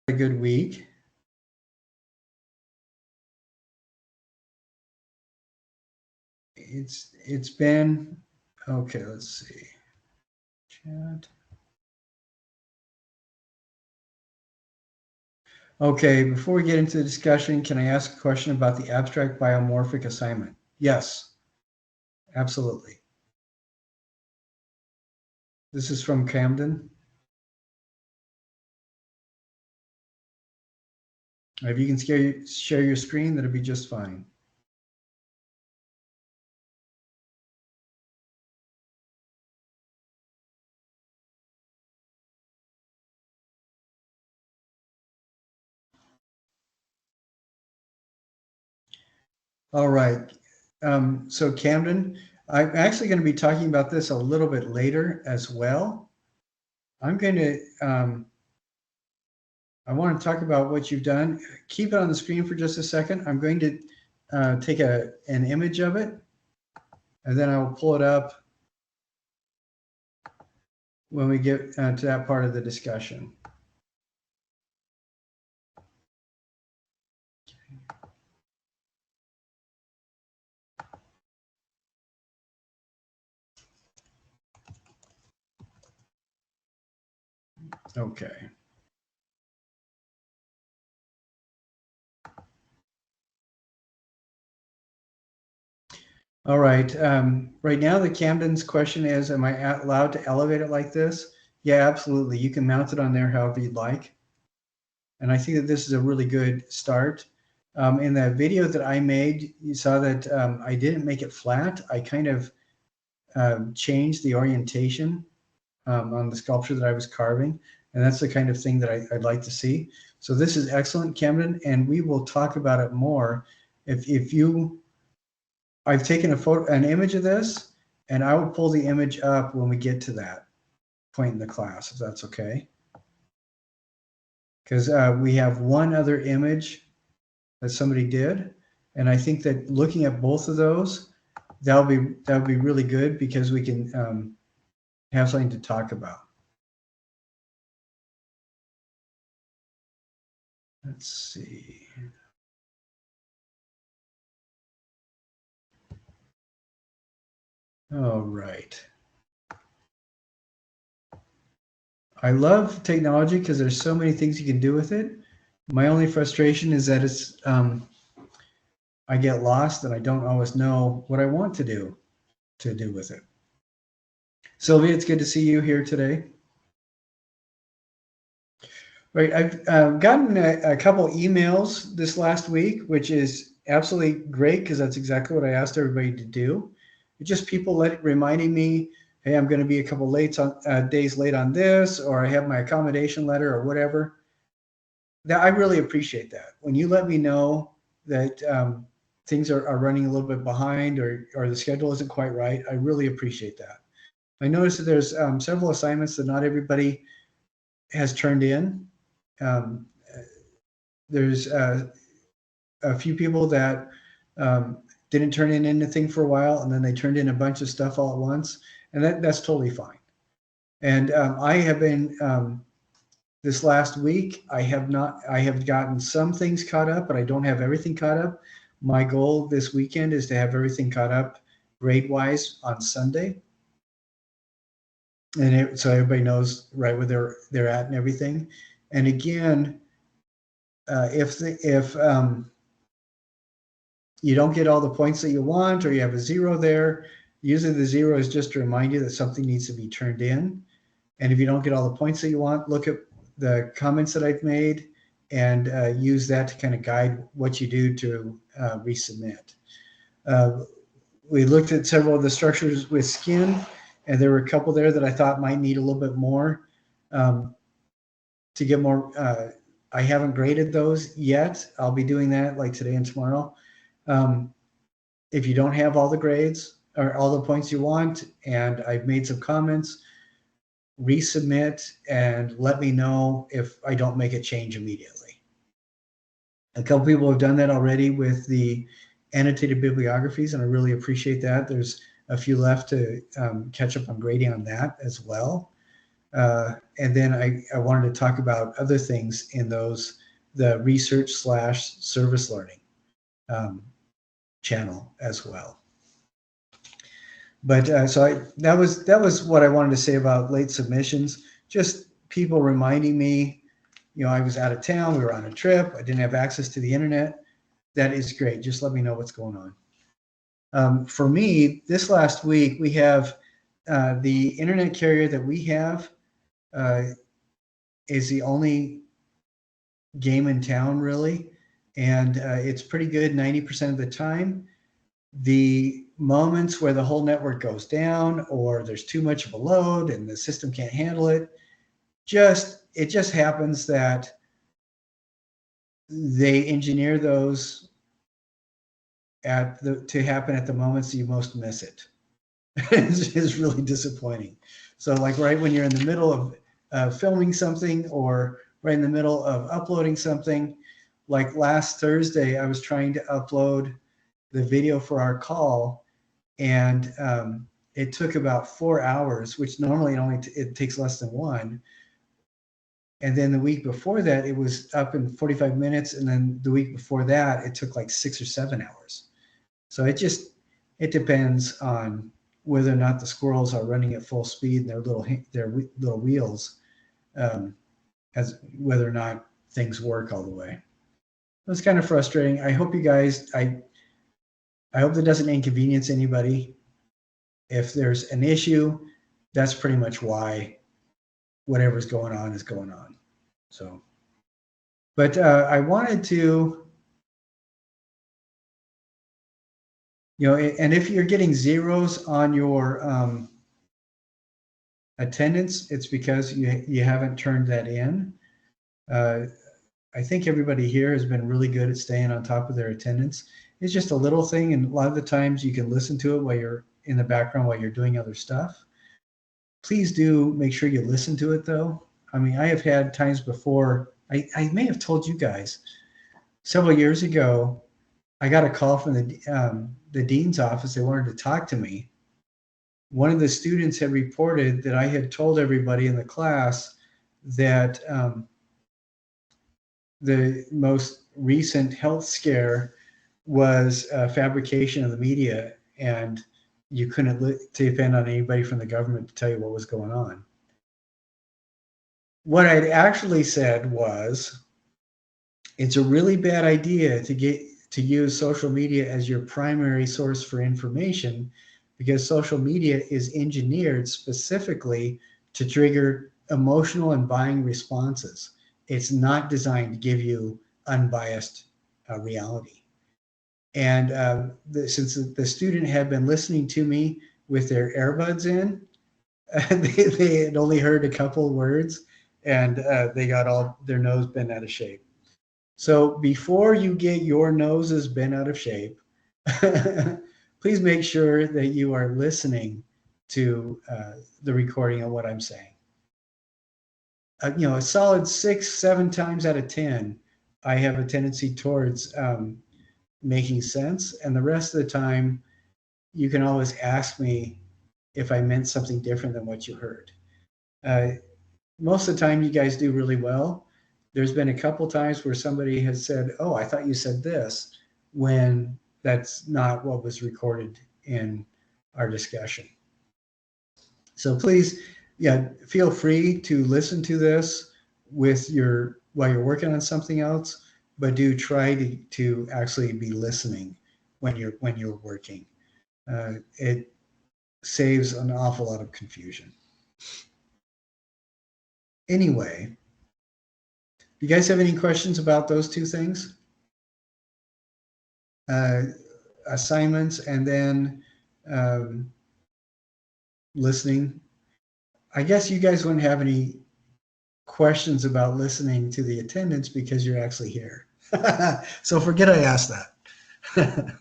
a good week. It's been okay. Let's see. Chat. Okay, before we get into the discussion, can I ask a question about the abstract biomorphic assignment? Yes, absolutely. This is from Camden. If you can share your screen, that'll be just fine. All right. So Camden, I'm actually going to be talking about this a little bit later as well. I'm going to, I want to talk about what you've done. Keep it on the screen for just a second. I'm going to take an image of it, and then I will pull it up when we get to that part of the discussion. Okay. All right. Right now, the Camden's question is, am I allowed to elevate it like this? Yeah, absolutely. You can mount it on there however you'd like. And I think that this is a really good start. In that video that I made, you saw that I didn't make it flat. I kind of changed the orientation on the sculpture that I was carving. And that's the kind of thing that I'd like to see. So this is excellent, Camden, and we will talk about it more. I've taken an image of this, and I will pull the image up when we get to that point in the class, if that's okay. Because we have one other image that somebody did, and I think that looking at both of those, that'll be really good because we can have something to talk about. Let's see. All right. I love technology because there's so many things you can do with it. My only frustration is that it's I get lost and I don't always know what I want to do with it. Sylvia, it's good to see you here today. Right, I've gotten a couple emails this last week, which is absolutely great because that's exactly what I asked everybody to do. It's just people reminding me, hey, I'm going to be a couple days late on this, or I have my accommodation letter or whatever. I really appreciate that. When you let me know that things are running a little bit behind or the schedule isn't quite right, I really appreciate that. I noticed that there's several assignments that not everybody has turned in. There's a few people that didn't turn in anything for a while, and then they turned in a bunch of stuff all at once, and that's totally fine. And I have been this last week. I have gotten some things caught up, but I don't have everything caught up. My goal this weekend is to have everything caught up grade-wise on Sunday, and so everybody knows right where they're at and everything. And again, if you don't get all the points that you want, or you have a zero there, usually the zero is just to remind you that something needs to be turned in. And if you don't get all the points that you want, look at the comments that I've made and use that to kind of guide what you do to resubmit. We looked at several of the structures with skin, and there were a couple there that I thought might need a little bit more to get more. I haven't graded those yet. I'll be doing that like today and tomorrow. If you don't have all the grades or all the points you want, and I've made some comments, resubmit and let me know if I don't make a change immediately. A couple people have done that already with the annotated bibliographies, and I really appreciate that. There's a few left to catch up on grading on that as well. And then I wanted to talk about other things in those, the research / service learning channel as well. But so that was what I wanted to say about late submissions. Just people reminding me, I was out of town, we were on a trip, I didn't have access to the internet. That is great. Just let me know what's going on. For me, this last week, we have the internet carrier that we have is the only game in town, really. And it's pretty good 90% of the time. The moments where the whole network goes down or there's too much of a load and the system can't handle it, it just happens that they engineer those to happen at the moments you most miss it. It's really disappointing. So like right when you're in the middle of filming something or right in the middle of uploading something, like last Thursday, I was trying to upload the video for our call, and it took about 4 hours, which normally it takes less than one. And then the week before that, it was up in 45 minutes. And then the week before that, it took like 6 or 7 hours. So it depends on whether or not the squirrels are running at full speed and their little wheels, as whether or not things work all the way. It's kind of frustrating. I hope you guys, I hope that doesn't inconvenience anybody. If there's an issue, that's pretty much why whatever's going on is going on. So, but I wanted to, and if you're getting zeros on your attendance, it's because you haven't turned that in. I think everybody here has been really good at staying on top of their attendance. It's just a little thing, and a lot of the times you can listen to it while you're in the background while you're doing other stuff. Please do make sure you listen to it, though. I mean, I have had times before, I may have told you guys, several years ago, I got a call from the dean's office. They wanted to talk to me. One of the students had reported that I had told everybody in the class that the most recent health scare was fabrication of the media, and you couldn't depend on anybody from the government to tell you what was going on. What I'd actually said was, it's a really bad idea to use social media as your primary source for information, because social media is engineered specifically to trigger emotional and buying responses. It's not designed to give you unbiased reality. And since the student had been listening to me with their earbuds in, they had only heard a couple of words, and they got all their nose bent out of shape. So before you get your noses bent out of shape, please make sure that you are listening to the recording of what I'm saying. A solid 6, 7 times out of 10, I have a tendency towards making sense. And the rest of the time, you can always ask me if I meant something different than what you heard. Most of the time, you guys do really well. There's been a couple times where somebody has said, "Oh, I thought you said this," when that's not what was recorded in our discussion. So please, feel free to listen to this while you're working on something else, but do try to actually be listening when you're working. It saves an awful lot of confusion. Anyway, do you guys have any questions about those two things? Assignments and then listening. I guess you guys wouldn't have any questions about listening to the attendance because you're actually here. So forget I asked that.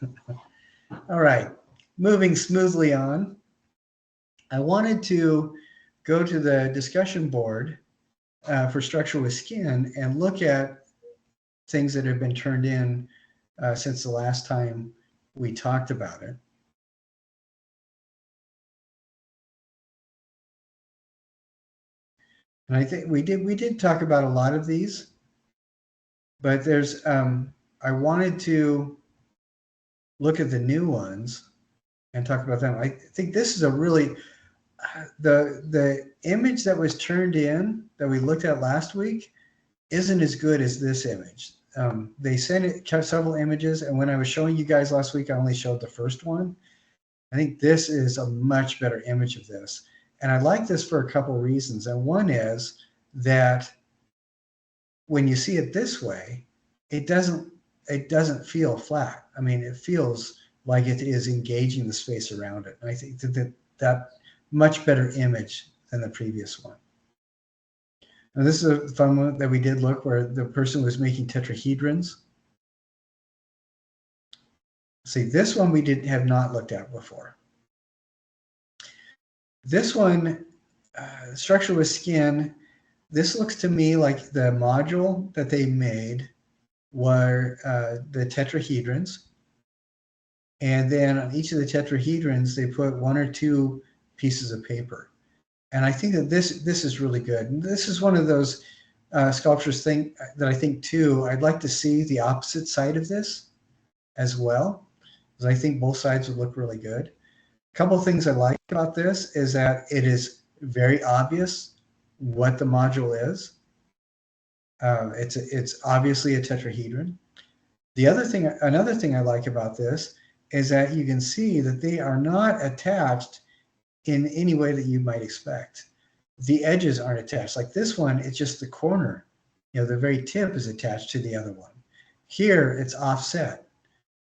All right, moving smoothly on. I wanted to go to the discussion board for Structure with Skin and look at things that have been turned in since the last time we talked about it. And I think we did talk about a lot of these, but there's I wanted to look at the new ones and talk about them. I think this is a really the image that was turned in that we looked at last week isn't as good as this image. They sent it several images, and when I was showing you guys last week, I only showed the first one. I think this is a much better image of this, and I like this for a couple of reasons. And one is that when you see it this way, it doesn't feel flat. I mean, it feels like it is engaging the space around it. And I think that much better image than the previous one. Now, this is a fun one that we did look where the person was making tetrahedrons. See, this one we have not looked at before. This one, structure with skin, this looks to me like the module that they made were the tetrahedrons. And then on each of the tetrahedrons, they put one or two pieces of paper. And I think that this is really good. And this is one of those sculptures that I think too, I'd like to see the opposite side of this as well, because I think both sides would look really good. A couple of things I like about this is that it is very obvious what the module is. It's obviously a tetrahedron. Another thing I like about this is that you can see that they are not attached in any way that you might expect. The edges aren't attached. Like this one, it's just the corner. The very tip is attached to the other one. Here, it's offset.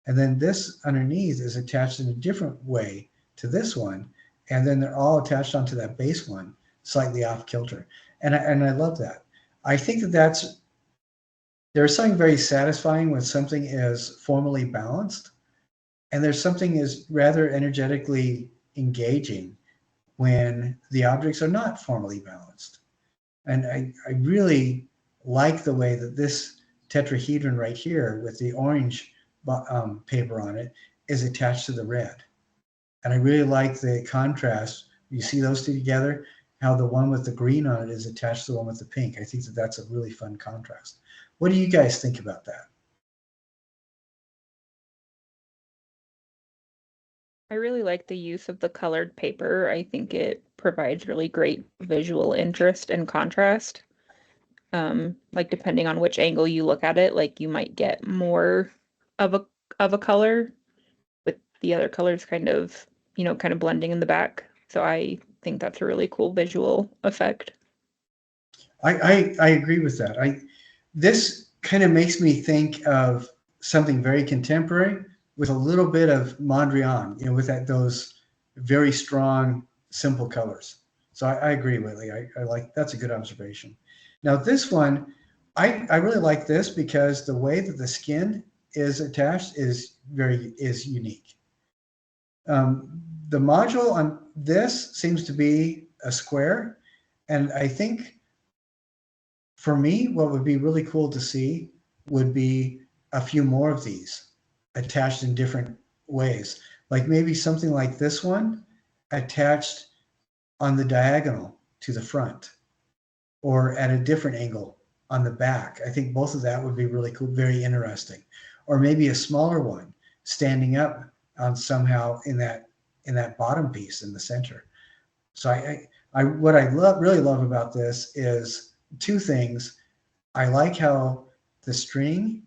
And then this underneath is attached in a different way to this one. And then they're all attached onto that base one, slightly off kilter. And I love that. I think that there's something very satisfying when something is formally balanced. And there's something is rather energetically engaging when the objects are not formally balanced. And I really like the way that this tetrahedron right here with the orange paper on it is attached to the red. And I really like the contrast. You see those two together, how the one with the green on it is attached to the one with the pink. I think that that's a really fun contrast. What do you guys think about that? I really like the use of the colored paper. I think it provides really great visual interest and contrast. Like depending on which angle you look at it, like you might get more of a color with the other colors kind of, kind of blending in the back. So I think that's a really cool visual effect. I agree with that. This kind of makes me think of something very contemporary with a little bit of Mondrian, with those very strong, simple colors. So I agree, Whitley. I like that's a good observation. Now this one, I really like this because the way that the skin is attached is unique. The module on this seems to be a square, and I think for me, what would be really cool to see would be a few more of these attached in different ways. Like maybe something like this one attached on the diagonal to the front or at a different angle on the back. I think both of that would be really cool, very interesting. Or maybe a smaller one standing up on somehow in that bottom piece in the center. So what I really love about this is two things. I like how the string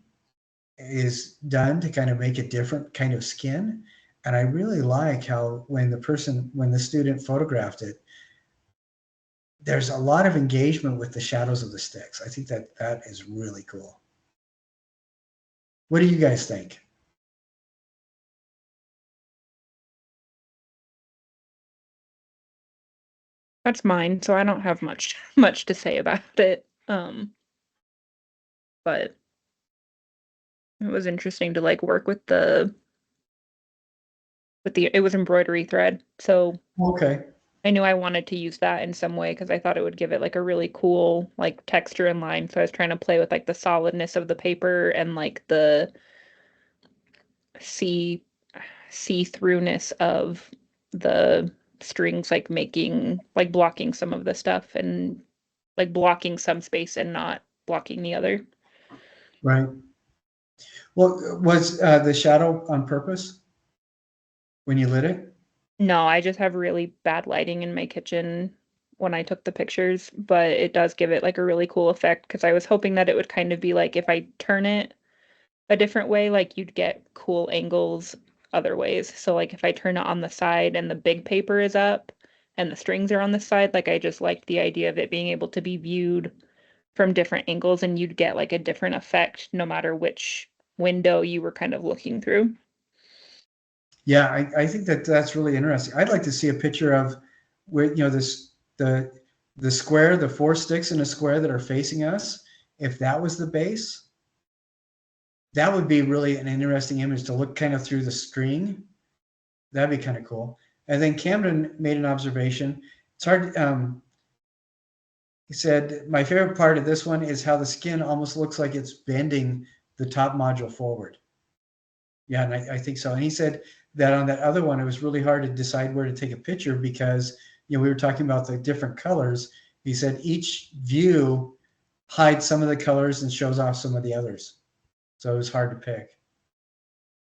is done to kind of make a different kind of skin. And I really like how when the student photographed it, there's a lot of engagement with the shadows of the sticks. I think that is really cool. What do you guys think? That's mine, so I don't have much to say about it. But it was interesting to like work with it was embroidery thread. So Okay. I knew I wanted to use that in some way because I thought it would give it like a really cool like texture and line. So I was trying to play with like the solidness of the paper and like the see see-throughness of the strings, like blocking some of the stuff and like blocking some space and not blocking the other. Right. Well, was the shadow on purpose when you lit it? No, I just have really bad lighting in my kitchen when I took the pictures, but it does give it like a really cool effect because I was hoping that it would kind of be like if I turn it a different way, like you'd get cool angles other ways. So like if I turn it on the side and the big paper is up and the strings are on the side, like I just liked the idea of it being able to be viewed from different angles and you'd get like a different effect no matter which window you were kind of looking through. Yeah, I think that that's really interesting. I'd like to see a picture of where, this the square, the four sticks in a square that are facing us. If that was the base, that would be really an interesting image to look kind of through the string. That'd be kind of cool. And then Camden made an observation. It's hard. He said, my favorite part of this one is how the skin almost looks like it's bending the top module forward. Yeah, and I think so. And he said that on that other one, it was really hard to decide where to take a picture because, we were talking about the different colors. He said each view hides some of the colors and shows off some of the others. So it was hard to pick.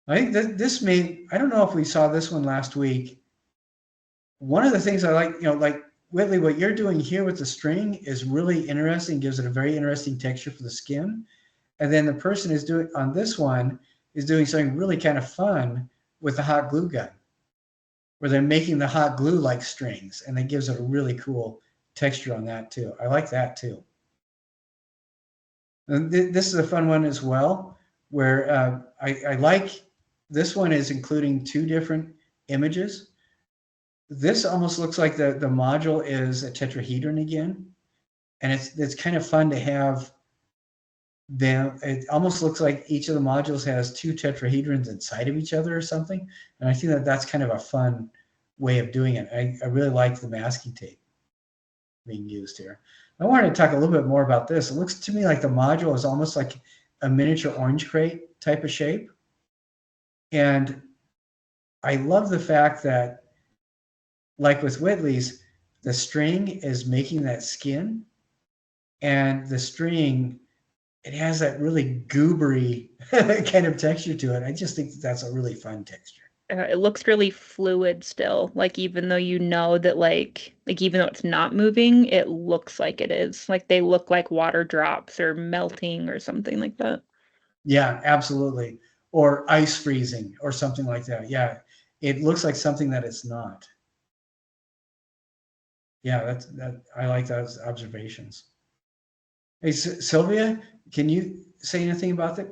I think that this made, I don't know if we saw this one last week. One of the things I like, like Whitley, what you're doing here with the string is really interesting, gives it a very interesting texture for the skin. And then the person is doing on this one is doing something really kind of fun with the hot glue gun, where they're making the hot glue like strings, and it gives it a really cool texture on that too. I like that too. And this is a fun one as well, where I like this one is including two different images. This almost looks like the module is a tetrahedron again, and it's kind of fun to have them. It almost looks like each of the modules has two tetrahedrons inside of each other or something, and I think that that's kind of a fun way of doing it. I really like the masking tape being used here. I wanted to talk a little bit more about this. It looks to me like the module is almost like a miniature orange crate type of shape, and I love the fact that, like with Whitley's, the string is making that skin, and the string, it has that really goobery kind of texture to it. I just think that that's a really fun texture. It looks really fluid still. Like even though you know that like even though it's not moving, it looks like it is. Like they look like water drops or melting or something like that. Yeah, absolutely. Or ice freezing or something like that. Yeah, it looks like something that it's not. Yeah, that. I like those observations. Hey, Sylvia, can you say anything about it?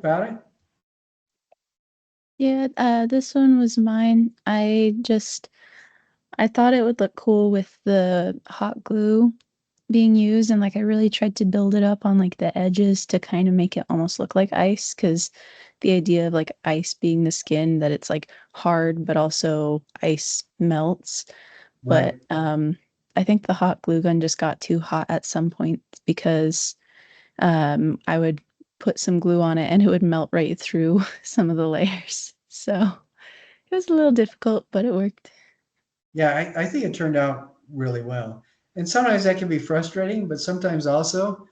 Yeah, this one was mine. I thought it would look cool with the hot glue being used, and like I really tried to build it up on like the edges to kind of make it almost look like ice, because the idea of like ice being the skin, that it's like hard but also ice melts. But Right. I think the hot glue gun just got too hot at some point because I would put some glue on it and it would melt right through some of the layers. So it was a little difficult, but it worked. Yeah, I think it turned out really well. And sometimes that can be frustrating, but sometimes also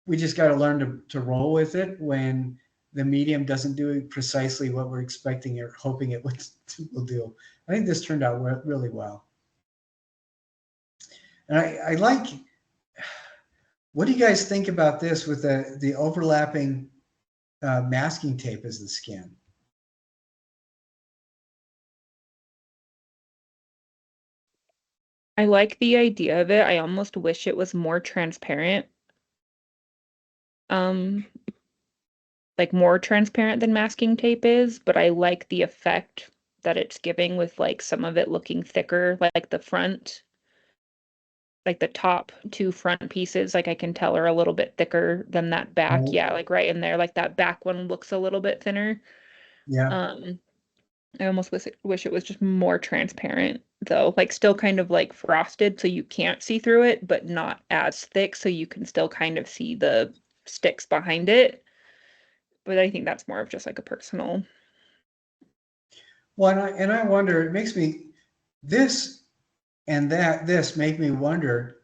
we just got to learn to roll with it when the medium doesn't do precisely what we're expecting or hoping it will do. I think this turned out really well. And I like, what do you guys think about this with the overlapping masking tape as the skin? I like the idea of it. I almost wish it was more transparent. Um, like more transparent than masking tape is, but I like the effect that it's giving with like some of it looking thicker, like the front, like the top two front pieces, like I can tell are a little bit thicker than that back. Right. Yeah, like right in there, like that back one looks a little bit thinner. Yeah. Um, I almost wish it was just more transparent though, like still kind of like frosted so you can't see through it, but not as thick so you can still kind of see the sticks behind it. But I think that's more of just like a personal. Well, and I wonder, it makes me, this and this make me wonder,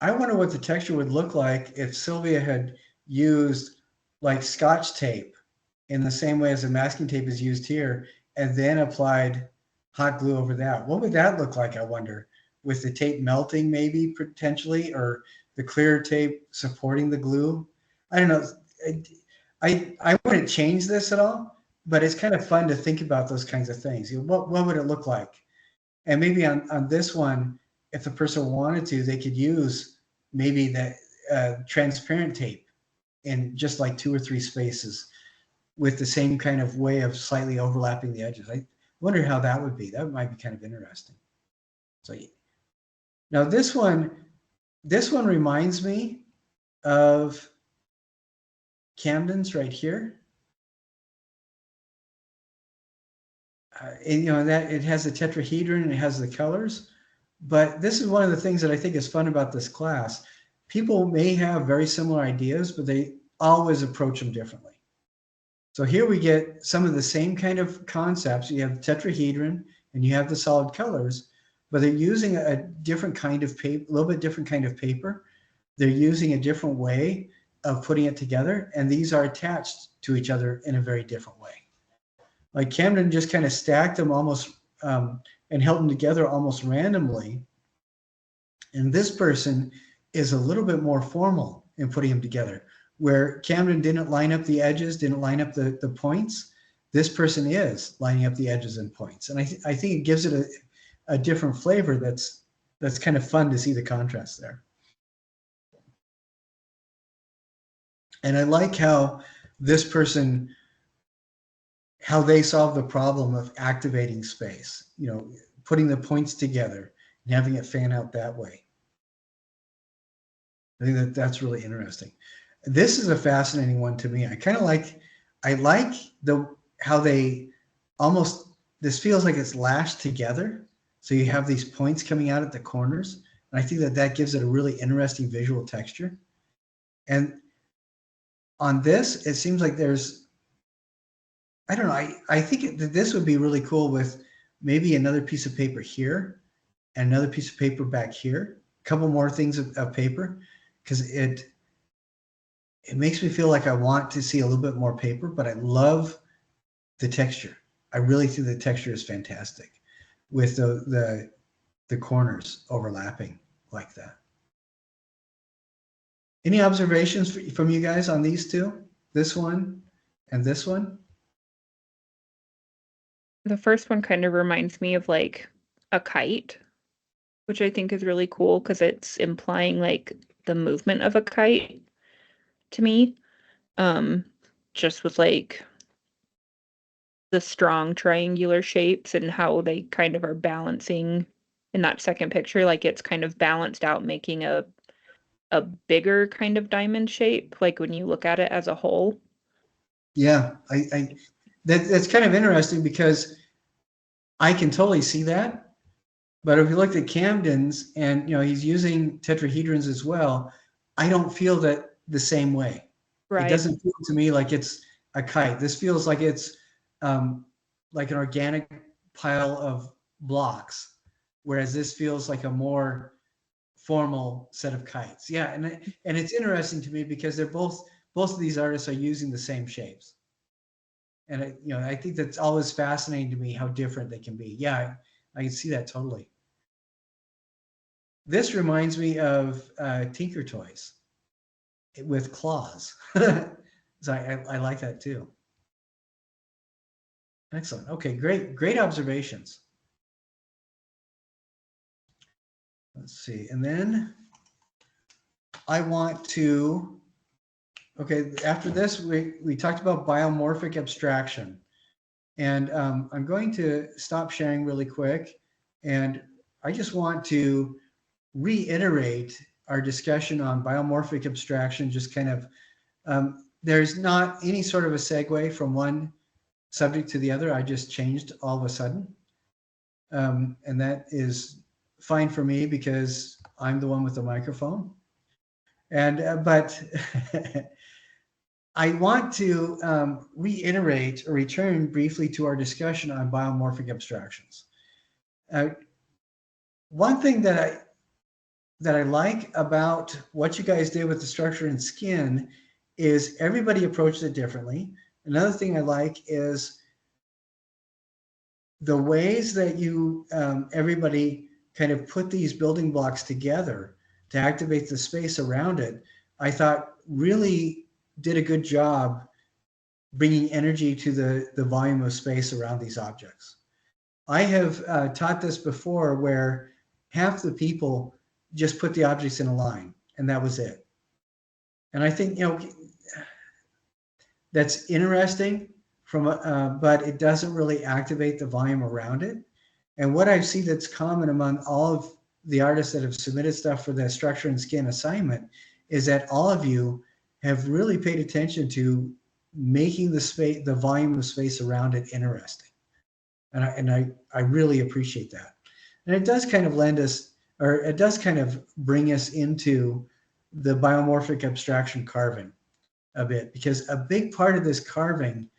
I wonder what the texture would look like if Sylvia had used like Scotch tape in the same way as the masking tape is used here, and then applied hot glue over that. What would that look like, I wonder, with the tape melting maybe potentially, or the clear tape supporting the glue? I don't know. I wouldn't change this at all, but it's kind of fun to think about those kinds of things. What would it look like? And maybe on this one, if the person wanted to, they could use maybe the transparent tape in just like 2 or 3 spaces with the same kind of way of slightly overlapping the edges. I wonder how that would be. That might be kind of interesting. So now this one reminds me of Camden's right here. And, you know, that it has the tetrahedron and it has the colors. But this is one of the things that I think is fun about this class. People may have very similar ideas, but they always approach them differently. So here we get some of the same kind of concepts. You have the tetrahedron and you have the solid colors, but they're using a different kind of paper, a little bit different kind of paper. They're using a different way of putting it together, and these are attached to each other in a very different way. Like Camden just kind of stacked them almost and held them together almost randomly. And this person is a little bit more formal in putting them together. Where Camden didn't line up the edges, didn't line up the points, this person is lining up the edges and points. And I think it gives it a different flavor that's kind of fun to see the contrast there. And I like how this person, how they solve the problem of activating space, you know, putting the points together and having it fan out that way. I think that's really interesting. This is a fascinating one to me. I like how they almost, this feels like it's lashed together. So you have these points coming out at the corners. And I think that gives it a really interesting visual texture. And on this, it seems like there's, I don't know, I think that this would be really cool with maybe another piece of paper here and another piece of paper back here, a couple more things of paper, because it makes me feel like I want to see a little bit more paper, but I love the texture. I really think the texture is fantastic with the corners overlapping like that. Any observations from you guys on these two? This one and this one? The first one kind of reminds me of like a kite, which I think is really cool because it's implying like the movement of a kite to me. Just with like the strong triangular shapes and how they kind of are balancing in that second picture, like it's kind of balanced out, making a bigger kind of diamond shape, like when you look at it as a whole. Yeah, that's kind of interesting because I can totally see that. But if you look at Camden's, and you know he's using tetrahedrons as well, I don't feel that the same way. Right. It doesn't feel to me like it's a kite. This feels like it's like an organic pile of blocks, whereas this feels like a more formal set of kites. Yeah, and it's interesting to me because they're both of these artists are using the same shapes. And I think that's always fascinating to me how different they can be. Yeah, I can see that totally. This reminds me of Tinker Toys with claws. So I like that too. Excellent. Okay, great observations. Let's see. And then I want to, okay, after this, we talked about biomorphic abstraction. And I'm going to stop sharing really quick. And I just want to reiterate our discussion on biomorphic abstraction, just kind of, there's not any sort of a segue from one subject to the other. I just changed all of a sudden. And that is fine for me because I'm the one with the microphone. And, but I want to reiterate or return briefly to our discussion on biomorphic abstractions. One thing that that I like about what you guys did with the structure and skin is everybody approached it differently. Another thing I like is the ways that you everybody kind of put these building blocks together to activate the space around it. I thought really did a good job bringing energy to the volume of space around these objects. I have taught this before where half the people just put the objects in a line and that was it. And I think, that's interesting but it doesn't really activate the volume around it. And what I see that's common among all of the artists that have submitted stuff for the structure and skin assignment is that all of you have really paid attention to making the volume of space around it interesting. And I really appreciate that. And it does kind of it does kind of bring us into the biomorphic abstraction carving a bit, because a big part of this carving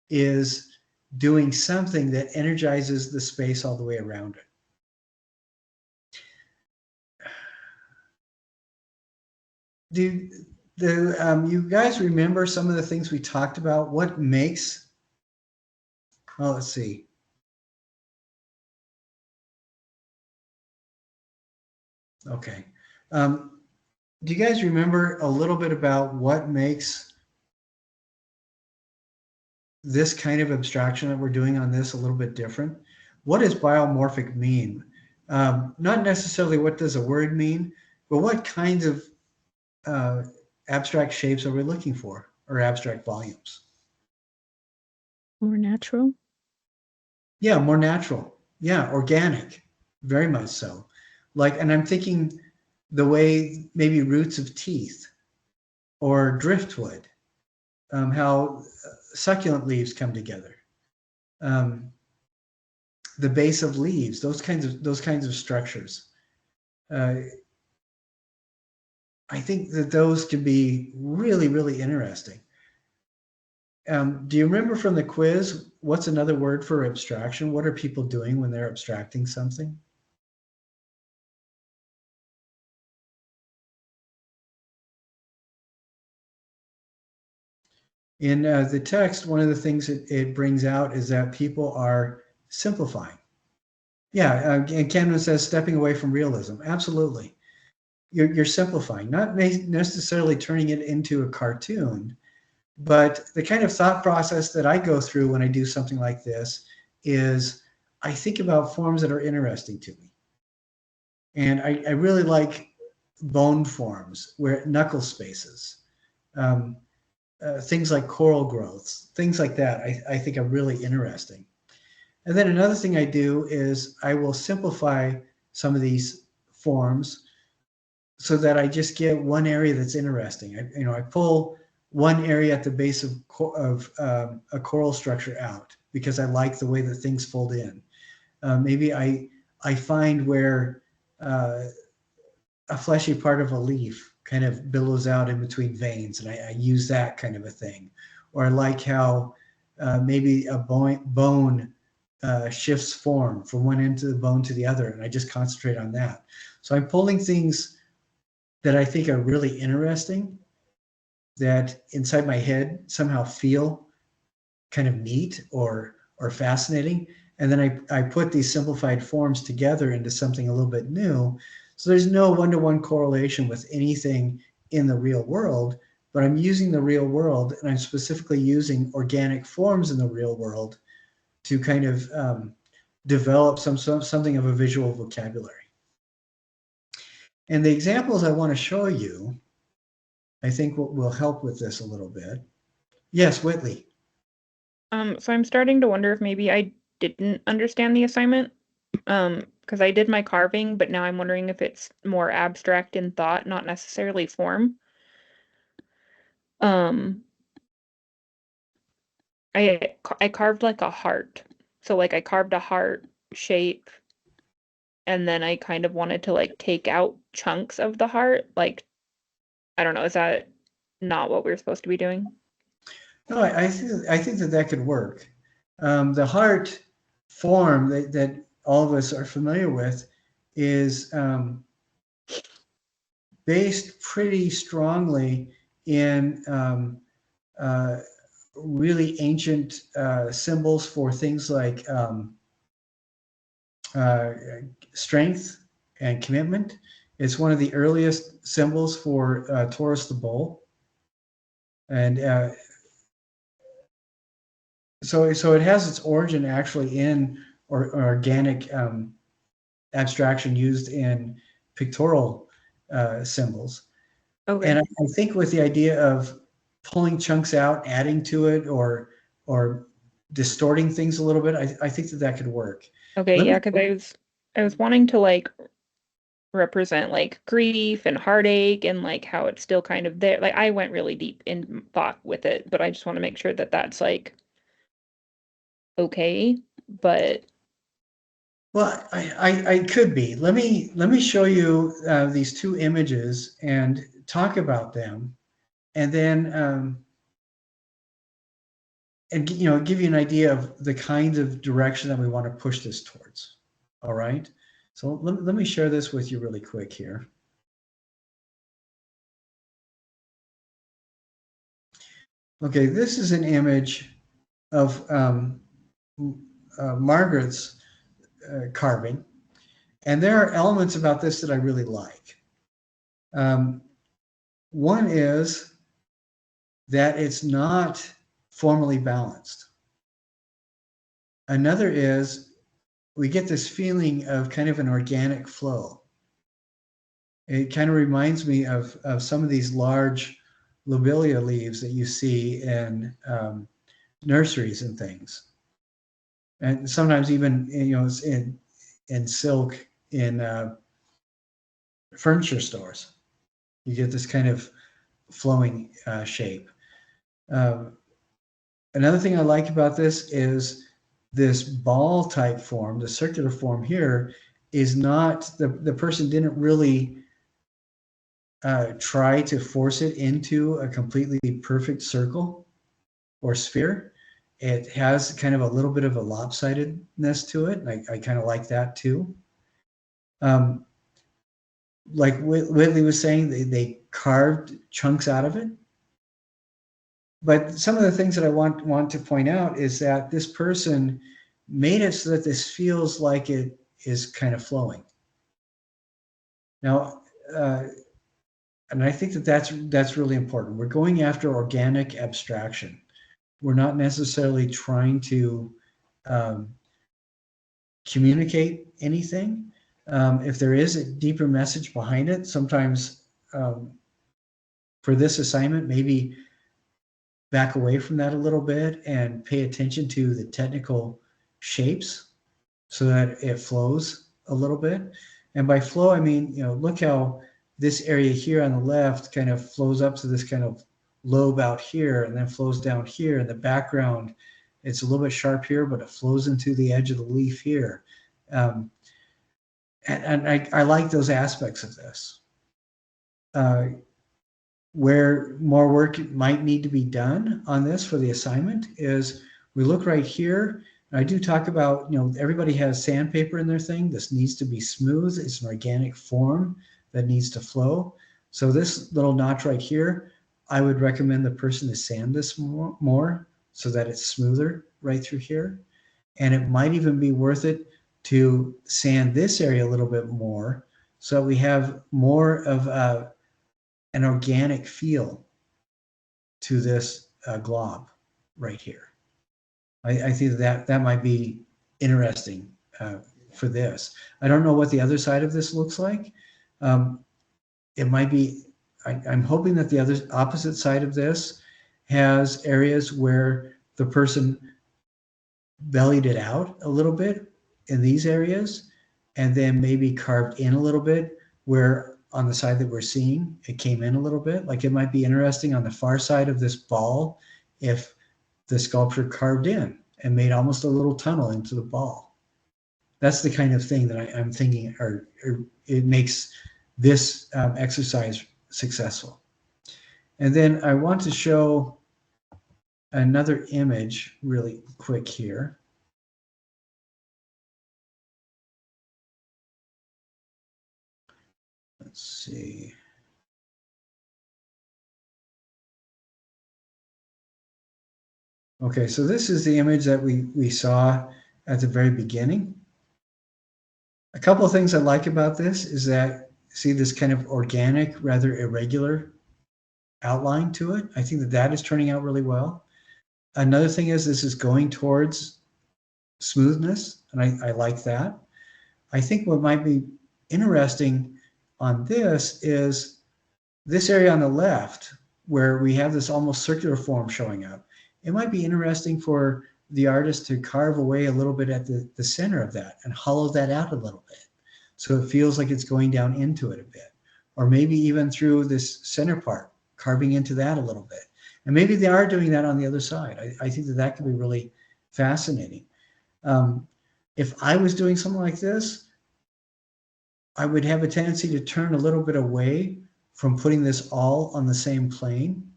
is doing something that energizes the space all the way around it. Do you guys remember some of the things we talked about? What makes, well, let's see. Okay. Do you guys remember a little bit about what makes this kind of abstraction that we're doing on this a little bit different? What does biomorphic mean? Not necessarily what does a word mean, but what kinds of abstract shapes are we looking for, or abstract volumes? More natural? Yeah, more natural. Yeah, organic, very much so. And I'm thinking the way maybe roots of teeth or driftwood, how succulent leaves come together, the base of leaves, those kinds of structures. I think that those can be really, really interesting. Do you remember from the quiz, what's another word for abstraction? What are people doing when they're abstracting something? In the text, one of the things it brings out is that people are simplifying. Yeah, and Camden says stepping away from realism. Absolutely. You're simplifying, not necessarily turning it into a cartoon, but the kind of thought process that I go through when I do something like this is I think about forms that are interesting to me. And I really like bone forms, where knuckle spaces, things like coral growths, things like that I think are really interesting. And then another thing I do is I will simplify some of these forms so that I just get one area that's interesting. I pull one area at the base of a coral structure out because I like the way that things fold in. Maybe I find where a fleshy part of a leaf kind of billows out in between veins, and I use that kind of a thing. Or I like how maybe a bone shifts form from one end of the bone to the other, and I just concentrate on that. So I'm pulling things that I think are really interesting, that inside my head somehow feel kind of neat or fascinating. And then I put these simplified forms together into something a little bit new. So there's no one-to-one correlation with anything in the real world, but I'm using the real world, and I'm specifically using organic forms in the real world to kind of develop something of a visual vocabulary. And the examples I want to show you, I think will help with this a little bit. Yes, Whitley. So I'm starting to wonder if maybe I didn't understand the assignment, because I did my carving, but now I'm wondering if it's more abstract in thought, not necessarily form. I carved like a heart. So like I carved a heart shape, and then I kind of wanted to like take out chunks of the heart. Like, I don't know, is that not what we're supposed to be doing? No, I think that could work. The heart form that all of us are familiar with is based pretty strongly in really ancient symbols for things like strength and commitment. It's one of the earliest symbols for Taurus the bull. And so it has its origin actually in organic abstraction used in pictorial symbols. Okay. And I think with the idea of pulling chunks out, adding to it, or distorting things a little bit, I think that could work. Okay, Let me- yeah, because I was wanting to like represent like grief and heartache and like how it's still kind of there. Like I went really deep in thought with it, but I just want to make sure that that's like okay. But Well, I could be. Let me show you these two images and talk about them, and then and give you an idea of the kind of direction that we want to push this towards. All right. So let me share this with you really quick here. Okay, this is an image of Margaret's carving, and there are elements about this that I really like. One is that it's not formally balanced. Another is we get this feeling of kind of an organic flow. It kind of reminds me of some of these large lobelia leaves that you see in nurseries and things, and sometimes even in silk in furniture stores. You get this kind of flowing shape. Another thing I like about this is this ball type form, the circular form here, is not the person didn't really try to force it into a completely perfect circle or sphere. It has kind of a little bit of a lopsidedness to it. And I kind of like that too. Like Whitley was saying, they carved chunks out of it. But some of the things that I want to point out is that this person made it so that this feels like it is kind of flowing. Now, and I think that that's really important. We're going after organic abstraction. We're not necessarily trying to communicate anything. If there is a deeper message behind it, sometimes for this assignment, maybe back away from that a little bit and pay attention to the technical shapes so that it flows a little bit. And by flow, I mean, look how this area here on the left kind of flows up to this kind of lobe out here and then flows down here. In the background, it's a little bit sharp here, but it flows into the edge of the leaf here. And I like those aspects of this. Where more work might need to be done on this for the assignment is we look right here. I do talk about, everybody has sandpaper in their thing. This needs to be smooth. It's an organic form that needs to flow. So this little notch right here, I would recommend the person to sand this more so that it's smoother right through here. And it might even be worth it to sand this area a little bit more so that we have more of an organic feel to this glob right here. I think that might be interesting for this. I don't know what the other side of this looks like. It might be, I'm hoping that the other opposite side of this has areas where the person bellied it out a little bit in these areas, and then maybe carved in a little bit where on the side that we're seeing, it came in a little bit. Like it might be interesting on the far side of this ball if the sculpture carved in and made almost a little tunnel into the ball. That's the kind of thing that I'm thinking, or it makes this exercise successful. And then I want to show another image really quick here. Let's see. Okay, so this is the image that we saw at the very beginning. A couple of things I like about this is that, see this kind of organic, rather irregular outline to it. I think that that is turning out really well. Another thing is this is going towards smoothness, and I like that. I think what might be interesting on this is this area on the left where we have this almost circular form showing up. It might be interesting for the artist to carve away a little bit at the center of that and hollow that out a little bit, so it feels like it's going down into it a bit. Or maybe even through this center part, carving into that a little bit. And maybe they are doing that on the other side. I think that that could be really fascinating. If I was doing something like this, I would have a tendency to turn a little bit away from putting this all on the same plane.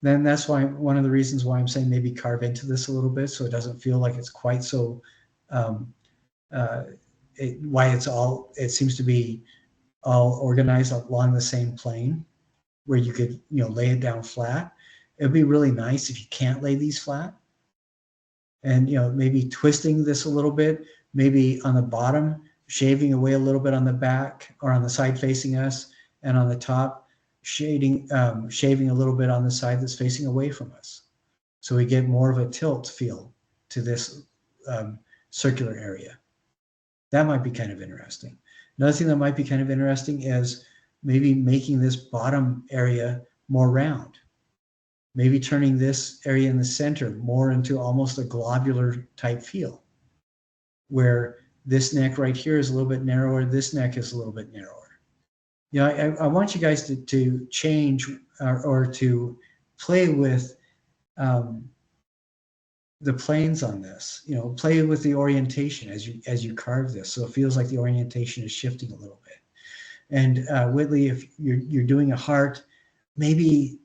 Then that's why one of the reasons why I'm saying maybe carve into this a little bit, so it doesn't feel like it's quite so why it seems to be all organized along the same plane, where you could lay it down flat. It'd be really nice if you can't lay these flat, and maybe twisting this a little bit, maybe on the bottom shaving away a little bit on the back or on the side facing us, and on the top shaving a little bit on the side that's facing away from us, so we get more of a tilt feel to this circular area. That might be kind of interesting. Another thing that might be kind of interesting is maybe making this bottom area more round. Maybe turning this area in the center more into almost a globular type feel, where this neck right here is a little bit narrower, this neck is a little bit narrower. I want you guys to change or to play with the planes on this. Play with the orientation as you carve this, so it feels like the orientation is shifting a little bit. And Whitley, if you're doing a heart, maybe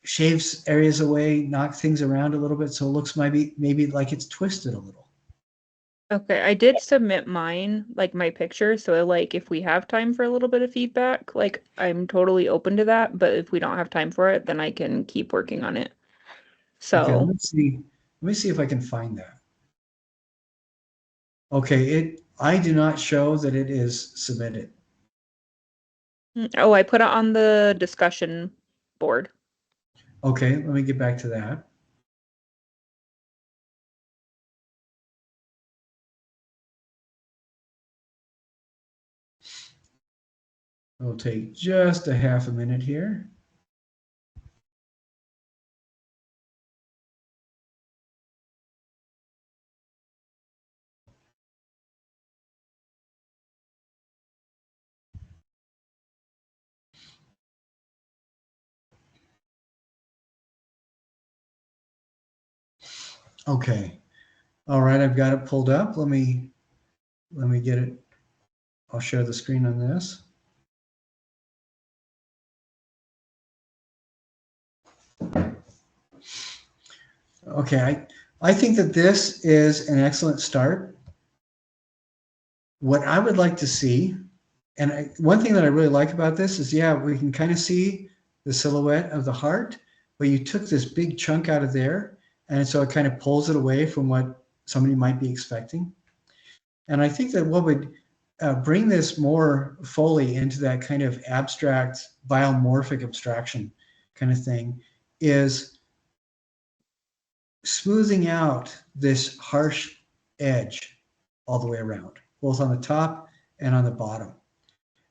shaves areas away, knock things around a little bit, so it looks maybe like it's twisted a little. Okay, I did submit mine, like my picture, so like if we have time for a little bit of feedback, like I'm totally open to that, but if we don't have time for it, then I can keep working on it. Okay, So, let me see if I can find that. Okay, I do not show that it is submitted. oh, I put it on the discussion board. Okay, let me get back to that. It'll take just a half a minute here. Okay. All right, I've got it pulled up. Let me get it. I'll share the screen on this. Okay, I think that this is an excellent start. What I would like to see, and one thing that I really like about this is, yeah, we can kind of see the silhouette of the heart, but you took this big chunk out of there, and so it kind of pulls it away from what somebody might be expecting. And I think that what would bring this more fully into that kind of abstract biomorphic abstraction kind of thing is smoothing out this harsh edge all the way around, both on the top and on the bottom.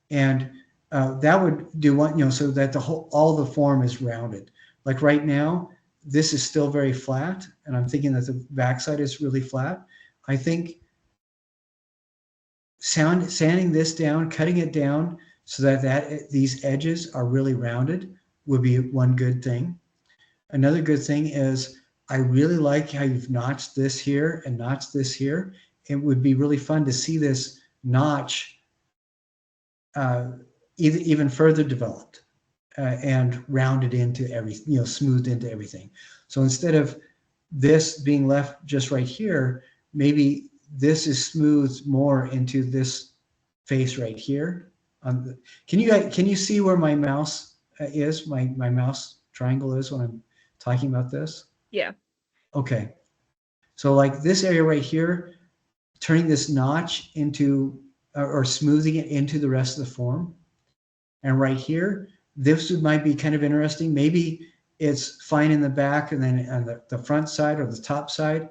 And that would do one, so that all the form is rounded. Like right now, this is still very flat, and I'm thinking that the backside is really flat. I think sanding this down, cutting it down so that these edges are really rounded would be one good thing. Another good thing is I really like how you've notched this here and notched this here. It would be really fun to see this notch even further developed and rounded into everything, smoothed into everything. So instead of this being left just right here, maybe this is smoothed more into this face right here. Can you see where my mouse is? My mouse triangle is when I'm talking about this? Yeah. Okay. So like this area right here, turning this notch into, or smoothing it into the rest of the form. And right here, this might be kind of interesting. Maybe it's fine in the back, and then on the front side or the top side,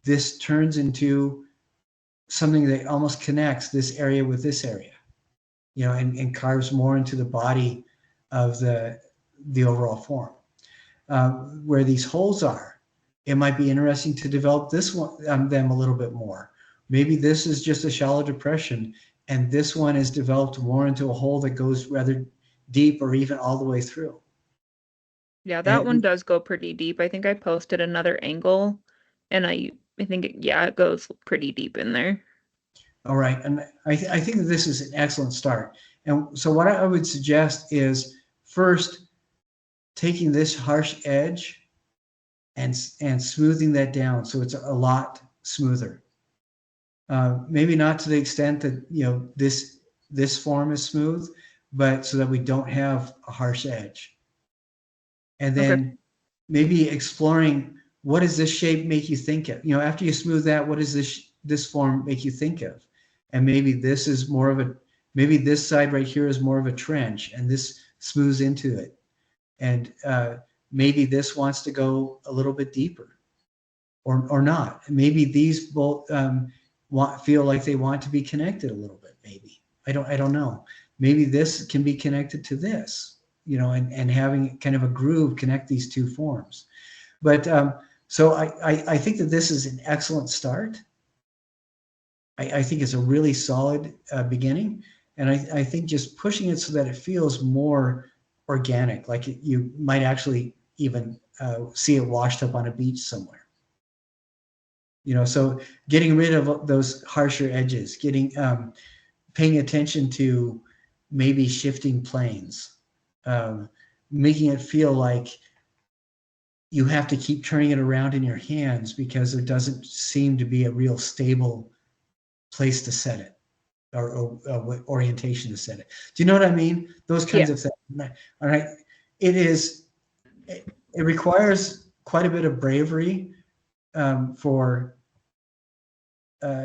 this turns into something that almost connects this area with this area, you know, and carves more into the body of the overall form. Where these holes are, it might be interesting to develop this one, them a little bit more. Maybe this is just a shallow depression, and this one is developed more into a hole that goes rather deep or even all the way through. Yeah, that one And, does go pretty deep. I think I posted another angle, and I think yeah, it goes pretty deep in there. all right, and I think that this is an excellent start. And so what I would suggest is first taking this harsh edge and smoothing that down so it's a lot smoother. Maybe not to the extent that, you know, this form is smooth, but so that we don't have a harsh edge. And Okay. then maybe exploring, what does this shape make you think of? You know, after you smooth that, what does this form make you think of? And maybe this is more of a, maybe this side right here is more of a trench, and this smooths into it. And maybe this wants to go a little bit deeper, or not. Maybe these both feel like they want to be connected a little bit. Maybe I don't know. Maybe this can be connected to this, you know, and having kind of a groove connect these two forms. But so I think that this is an excellent start. I think it's a really solid beginning, and I think just pushing it so that it feels more organic, like you might actually even see it washed up on a beach somewhere. You know, so getting rid of those harsher edges, getting paying attention to maybe shifting planes, um, making it feel like you have to keep turning it around in your hands because there doesn't seem to be a real stable place to set it, or orientation to set it. Do you know what I mean? Those kinds Yeah. of things. All right. It requires quite a bit of bravery for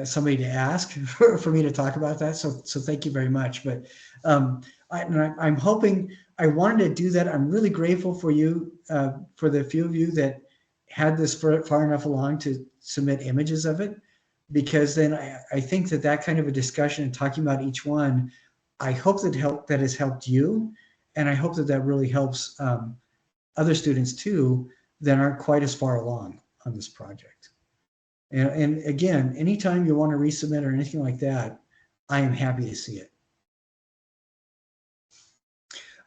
somebody to ask for me to talk about that. So thank you very much. But I'm hoping, I wanted to do that. I'm really grateful for you, for the few of you that had this far enough along to submit images of it, because then I think that kind of a discussion and talking about each one, I hope that has helped you. And I hope that really helps other students too that aren't quite as far along on this project. And again, anytime you want to resubmit or anything like that, I am happy to see it.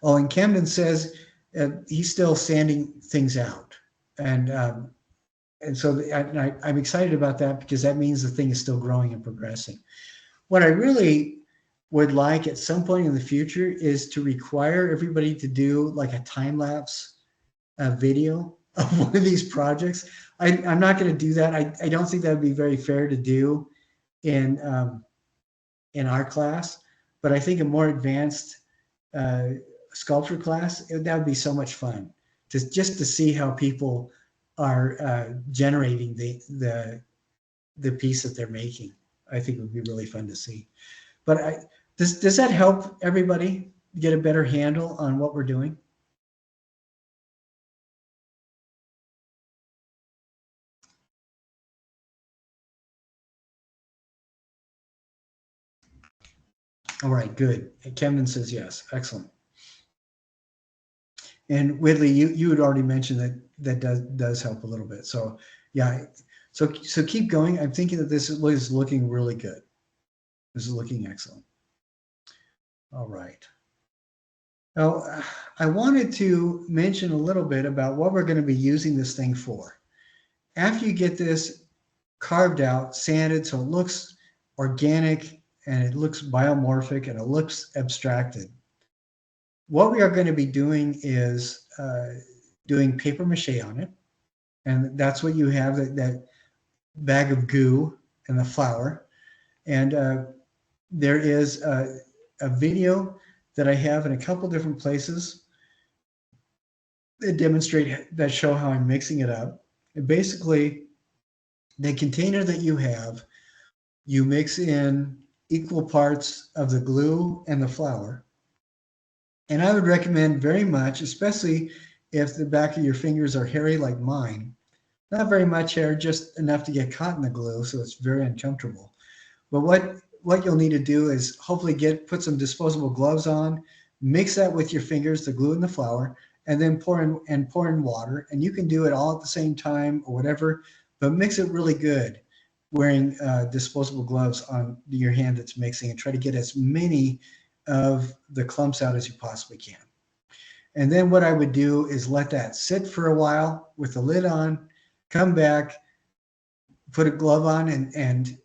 Oh, and Camden says he's still sanding things out. And so I'm excited about that because that means the thing is still growing and progressing. What I really would like at some point in the future is to require everybody to do like a time-lapse video of one of these projects. I'm not going to do that. I don't think that would be very fair to do in our class, but I think a more advanced uh, sculpture class, that would be so much fun just to see how people are generating the piece that they're making. I think it would be really fun to see. But does that help everybody get a better handle on what we're doing? All right, good. And Kevin says yes. Excellent. And Whitley, you had already mentioned that does help a little bit. So yeah, so keep going. I'm thinking that this is looking really good. This is looking excellent. All right. Now, I wanted to mention a little bit about what we're going to be using this thing for. After you get this carved out, sanded, so it looks organic and it looks biomorphic and it looks abstracted, what we are going to be doing is doing paper mache on it. And that's what you have, that bag of goo and the flour. And there is a video that I have in a couple different places that show how I'm mixing it up. And basically, the container that you have, you mix in equal parts of the glue and the flour. And I would recommend very much, especially if the back of your fingers are hairy like mine, not very much hair, just enough to get caught in the glue, so it's very uncomfortable. But what you'll need to do is hopefully put some disposable gloves on, mix that with your fingers, the glue and the flour, and then pour in water. And you can do it all at the same time or whatever, but mix it really good, wearing disposable gloves on your hand that's mixing, and try to get as many of the clumps out as you possibly can. And then what I would do is let that sit for a while with the lid on, come back, put a glove on, and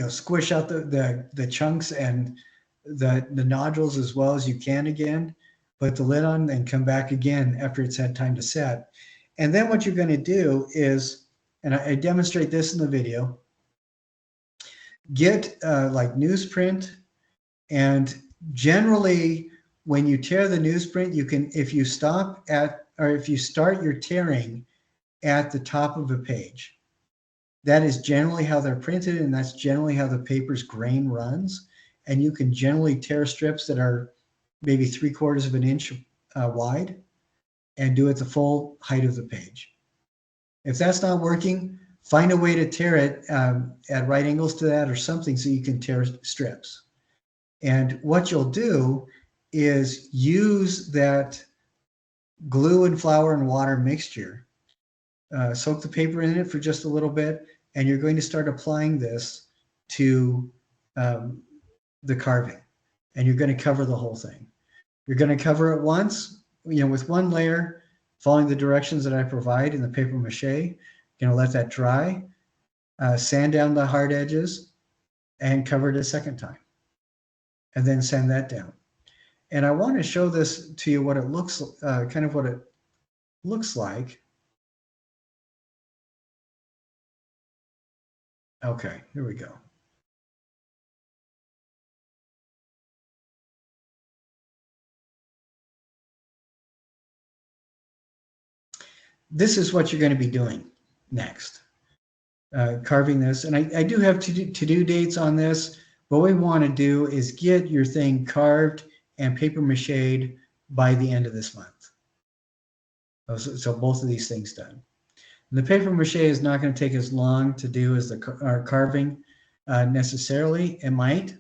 squish out the chunks and the nodules as well as you can again. Put the lid on and come back again after it's had time to set. And then what you're going to do is, and I demonstrate this in the video, get like newsprint, and generally when you tear the newsprint, you can, if you start your tearing at the top of a page, that is generally how they're printed, and that's generally how the paper's grain runs. And you can generally tear strips that are maybe 3/4 of an inch wide and do it the full height of the page. If that's not working, find a way to tear it at right angles to that or something so you can tear strips. And what you'll do is use that glue and flour and water mixture, soak the paper in it for just a little bit, and you're going to start applying this to the carving. And you're going to cover the whole thing. You're going to cover it once, with one layer, following the directions that I provide in the paper mache. You're going to let that dry, sand down the hard edges, and cover it a second time. And then sand that down. And I want to show this to you, what it looks, kind of what it looks like. Okay, here we go. This is what you're going to be doing next, carving this. And I do have to-do dates on this. What we want to do is get your thing carved and paper mached by the end of this month. So both of these things done. And the paper mache is not going to take as long to do as our carving necessarily. It might,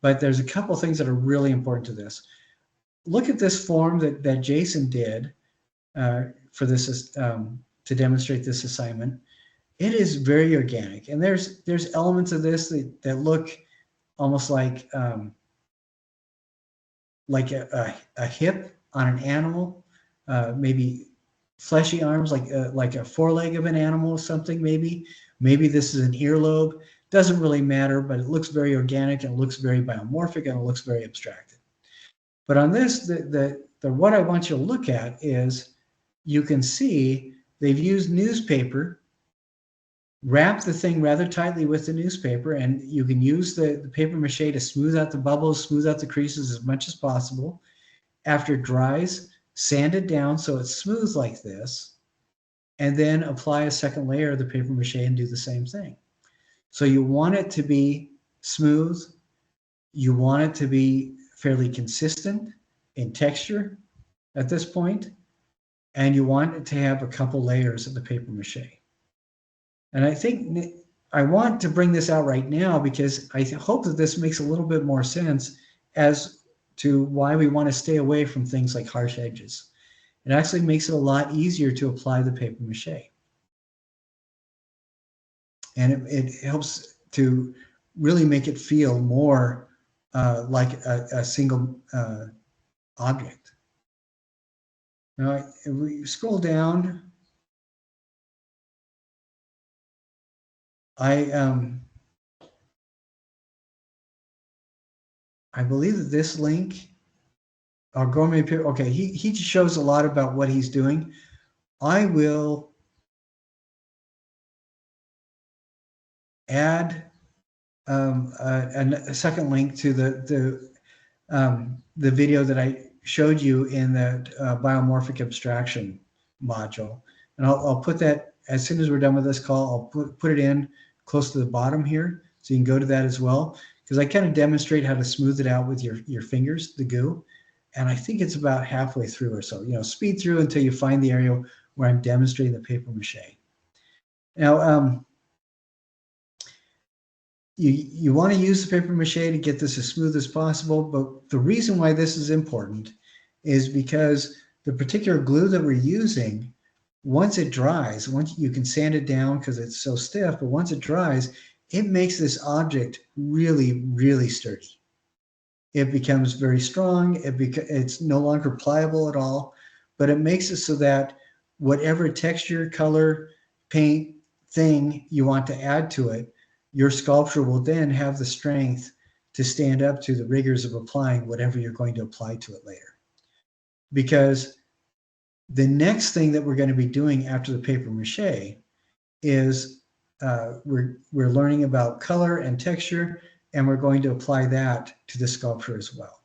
but there's a couple things that are really important to this. Look at this form that Jason did for this to demonstrate this assignment. It is very organic, and there's elements of this that look almost like a hip on an animal, maybe fleshy arms, like a foreleg of an animal or something. Maybe this is an earlobe. Doesn't really matter, but it looks very organic and it looks very biomorphic and it looks very abstracted. But on this, the what I want you to look at is, you can see they've used newspaper, wrap the thing rather tightly with the newspaper, and you can use the paper mache to smooth out the bubbles, smooth out the creases as much as possible. After it dries, sand it down so it's smooth like this, and then apply a second layer of the paper mache and do the same thing. So you want it to be smooth, you want it to be fairly consistent in texture at this point, and you want it to have a couple layers of the paper mache. And I think I want to bring this out right now because I hope that this makes a little bit more sense as to why we want to stay away from things like harsh edges. It actually makes it a lot easier to apply the paper mache. And it helps to really make it feel more like a single object. Now, if we scroll down, I believe that this link, our gourmet, okay, he shows a lot about what he's doing. I will add a second link to the video that I showed you in that biomorphic abstraction module, and I'll put that as soon as we're done with this call, I'll put it in close to the bottom here, so you can go to that as well, because I kind of demonstrate how to smooth it out with your fingers, the goo. And I think it's about halfway through or so. Speed through until you find the area where I'm demonstrating the paper mache. Now, you want to use the paper mache to get this as smooth as possible, but the reason why this is important is because the particular glue that we're using, once it dries, once you can sand it down because it's so stiff, but once it dries, it makes this object really, really sturdy. It becomes very strong. It's no longer pliable at all, but it makes it so that whatever texture, color, paint thing you want to add to it, your sculpture will then have the strength to stand up to the rigors of applying whatever you're going to apply to it later. Because the next thing that we're going to be doing after the paper mache is we're learning about color and texture, and we're going to apply that to the sculpture as well.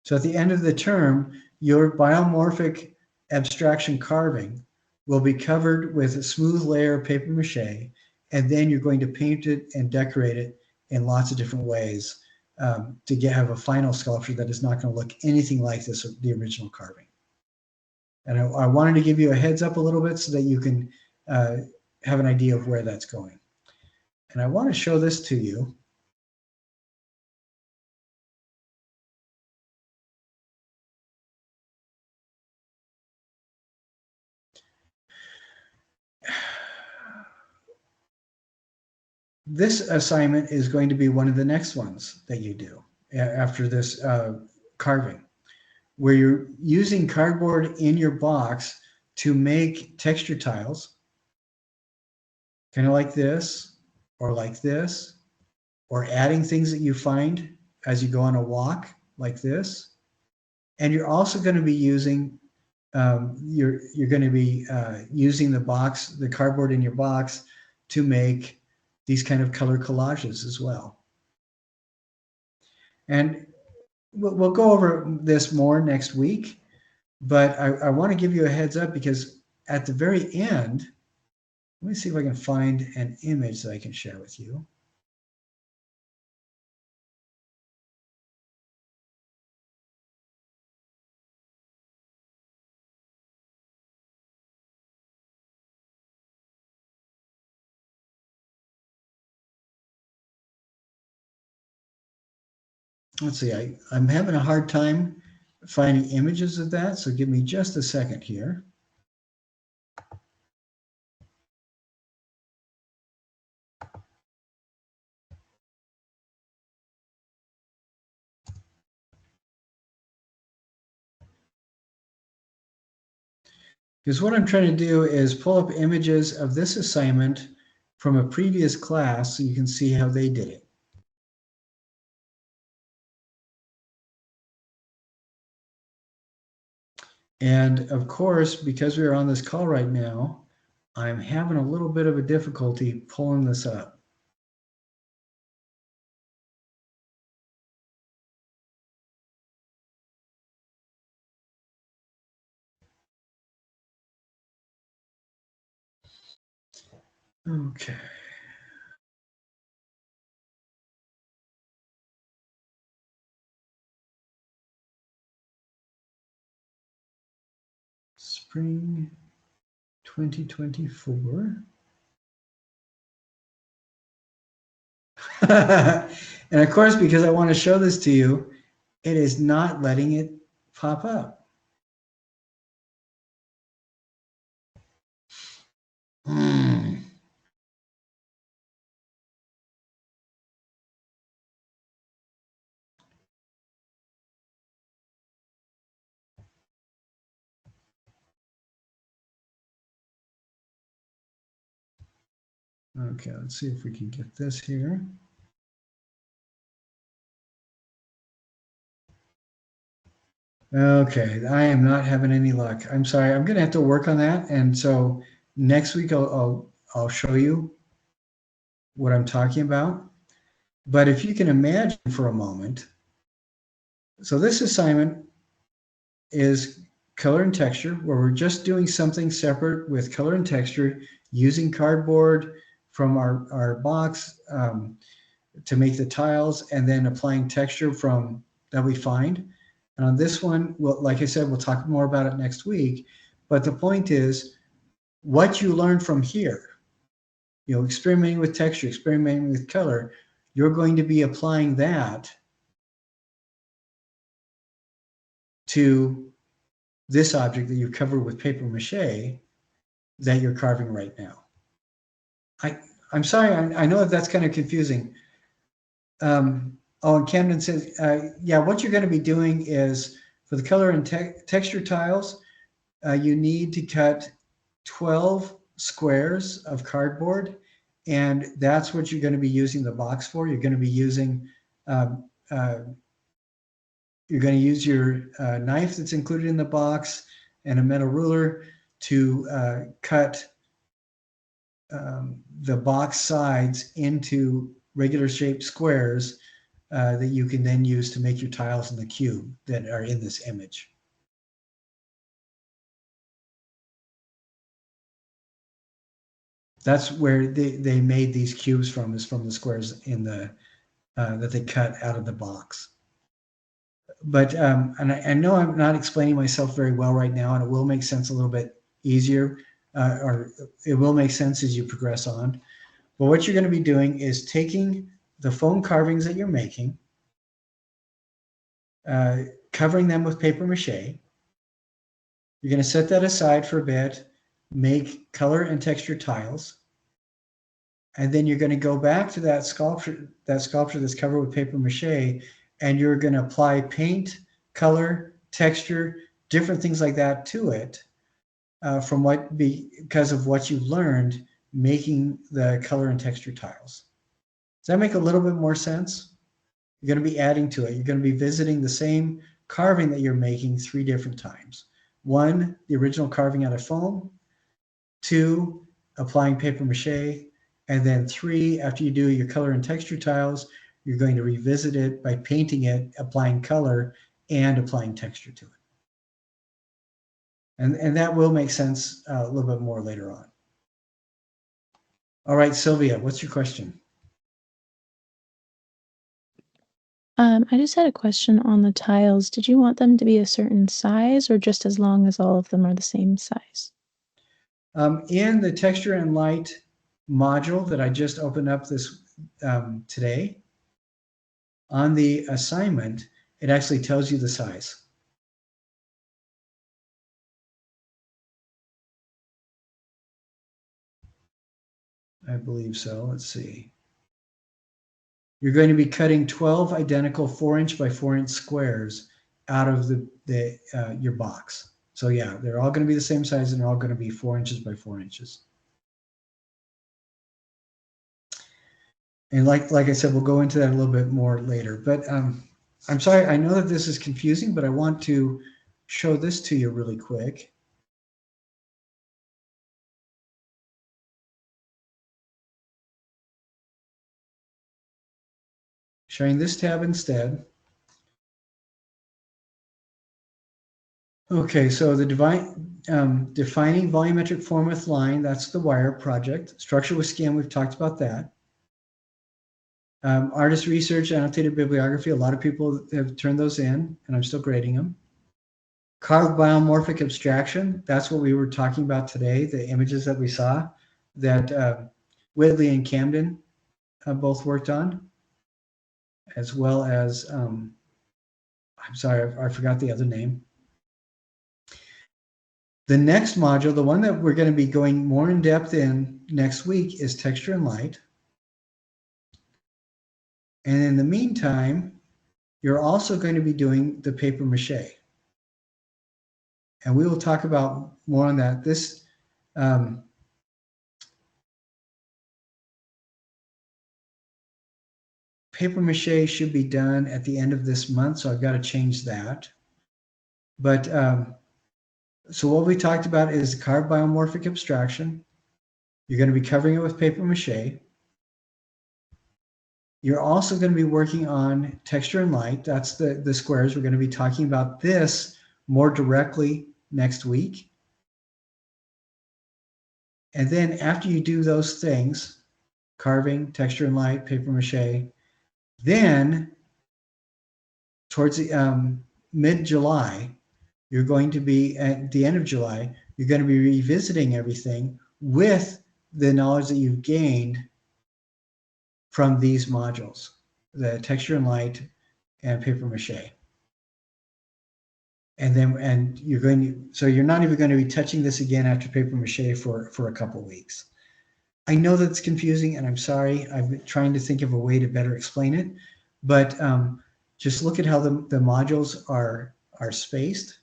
So at the end of the term, your biomorphic abstraction carving will be covered with a smooth layer of paper mache, and then you're going to paint it and decorate it in lots of different ways to have a final sculpture that is not going to look anything like the original carving. And I wanted to give you a heads up a little bit so that you can have an idea of where that's going. And I want to show this to you. This assignment is going to be one of the next ones that you do after this carving, where you're using cardboard in your box to make texture tiles, kind of like this, or adding things that you find as you go on a walk, like this. And you're also going to be using you're going to be using the cardboard in your box to make these kind of color collages as well. And we'll go over this more next week, but I want to give you a heads up because at the very end, let me see if I can find an image that I can share with you. Let's see, I'm having a hard time finding images of that, so give me just a second here. Because what I'm trying to do is pull up images of this assignment from a previous class so you can see how they did it. And of course, because we're on this call right now, I'm having a little bit of a difficulty pulling this up. Okay. Spring 2024. And of course, because I want to show this to you, it is not letting it pop up. Okay, let's see if we can get this here. Okay, I am not having any luck. I'm sorry. I'm going to have to work on that. And so next week I'll show you what I'm talking about. But if you can imagine for a moment, so this assignment is color and texture, where we're just doing something separate with color and texture using cardboard from our box to make the tiles, and then applying texture from that we find. And on this one, well, like I said, we'll talk more about it next week. But the point is, what you learn from here, you know, experimenting with texture, experimenting with color, you're going to be applying that to this object that you've covered with paper mache that you're carving right now. I'm sorry, I know that that's kind of confusing. Oh, and Camden says, yeah, what you're going to be doing is for the color and texture tiles, you need to cut 12 squares of cardboard, and that's what you're going to be using the box for. You're going to be using, you're going to use your knife that's included in the box and a metal ruler to cut the box sides into regular shaped squares that you can then use to make your tiles in the cube that are in this image. That's where they made these cubes from, is from the squares in the that they cut out of the box. But and I know I'm not explaining myself very well right now, and it will make sense a little bit easier, or it will make sense as you progress on. But what you're going to be doing is taking the foam carvings that you're making, covering them with paper mache. You're going to set that aside for a bit, make color and texture tiles, and then you're going to go back to that sculpture that's covered with paper mache, and you're going to apply paint, color, texture, different things like that to it, because of what you learned making the color and texture tiles. Does that make a little bit more sense? You're going to be adding to it. You're going to be visiting the same carving that you're making 3 different times. 1, the original carving out of foam. 2, applying paper mache. And then 3, after you do your color and texture tiles, you're going to revisit it by painting it, applying color, and applying texture to it. And that will make sense a little bit more later on. All right, Sylvia, what's your question? I just had a question on the tiles. Did you want them to be a certain size, or just as long as all of them are the same size? In the texture and light module that I just opened up this today, on the assignment, it actually tells you the size. I believe so. Let's see. You're going to be cutting 12 identical 4-inch by 4-inch squares out of your box. So yeah, they're all going to be the same size, and they're all going to be 4 inches by 4 inches. And like I said, we'll go into that a little bit more later. But I'm sorry, I know that this is confusing, but I want to show this to you really quick. Showing this tab instead. Okay, so the defining volumetric form with line, that's the wire project. Structure with scan, we've talked about that. Artist research, annotated bibliography, a lot of people have turned those in, and I'm still grading them. Carved biomorphic abstraction, that's what we were talking about today, the images that we saw that Whitley and Camden both worked on, as well as, I'm sorry, I forgot the other name. The next module, the one that we're going to be going more in depth in next week, is texture and light. And in the meantime, you're also going to be doing the paper mache. And we will talk about more on that. This paper mache should be done at the end of this month, so I've got to change that. But so what we talked about is carved biomorphic abstraction. You're going to be covering it with paper mache. You're also going to be working on texture and light. That's the squares. We're going to be talking about this more directly next week. And then after you do those things, carving, texture and light, paper mache, then towards the mid-July, you're going to be at the end of July, you're going to be revisiting everything with the knowledge that you've gained from these modules, the texture and light and paper mache. And you're going to, so you're not even going to be touching this again after paper mache for a couple weeks. I know that's confusing, and I'm sorry. I've been trying to think of a way to better explain it, but just look at how the modules are spaced.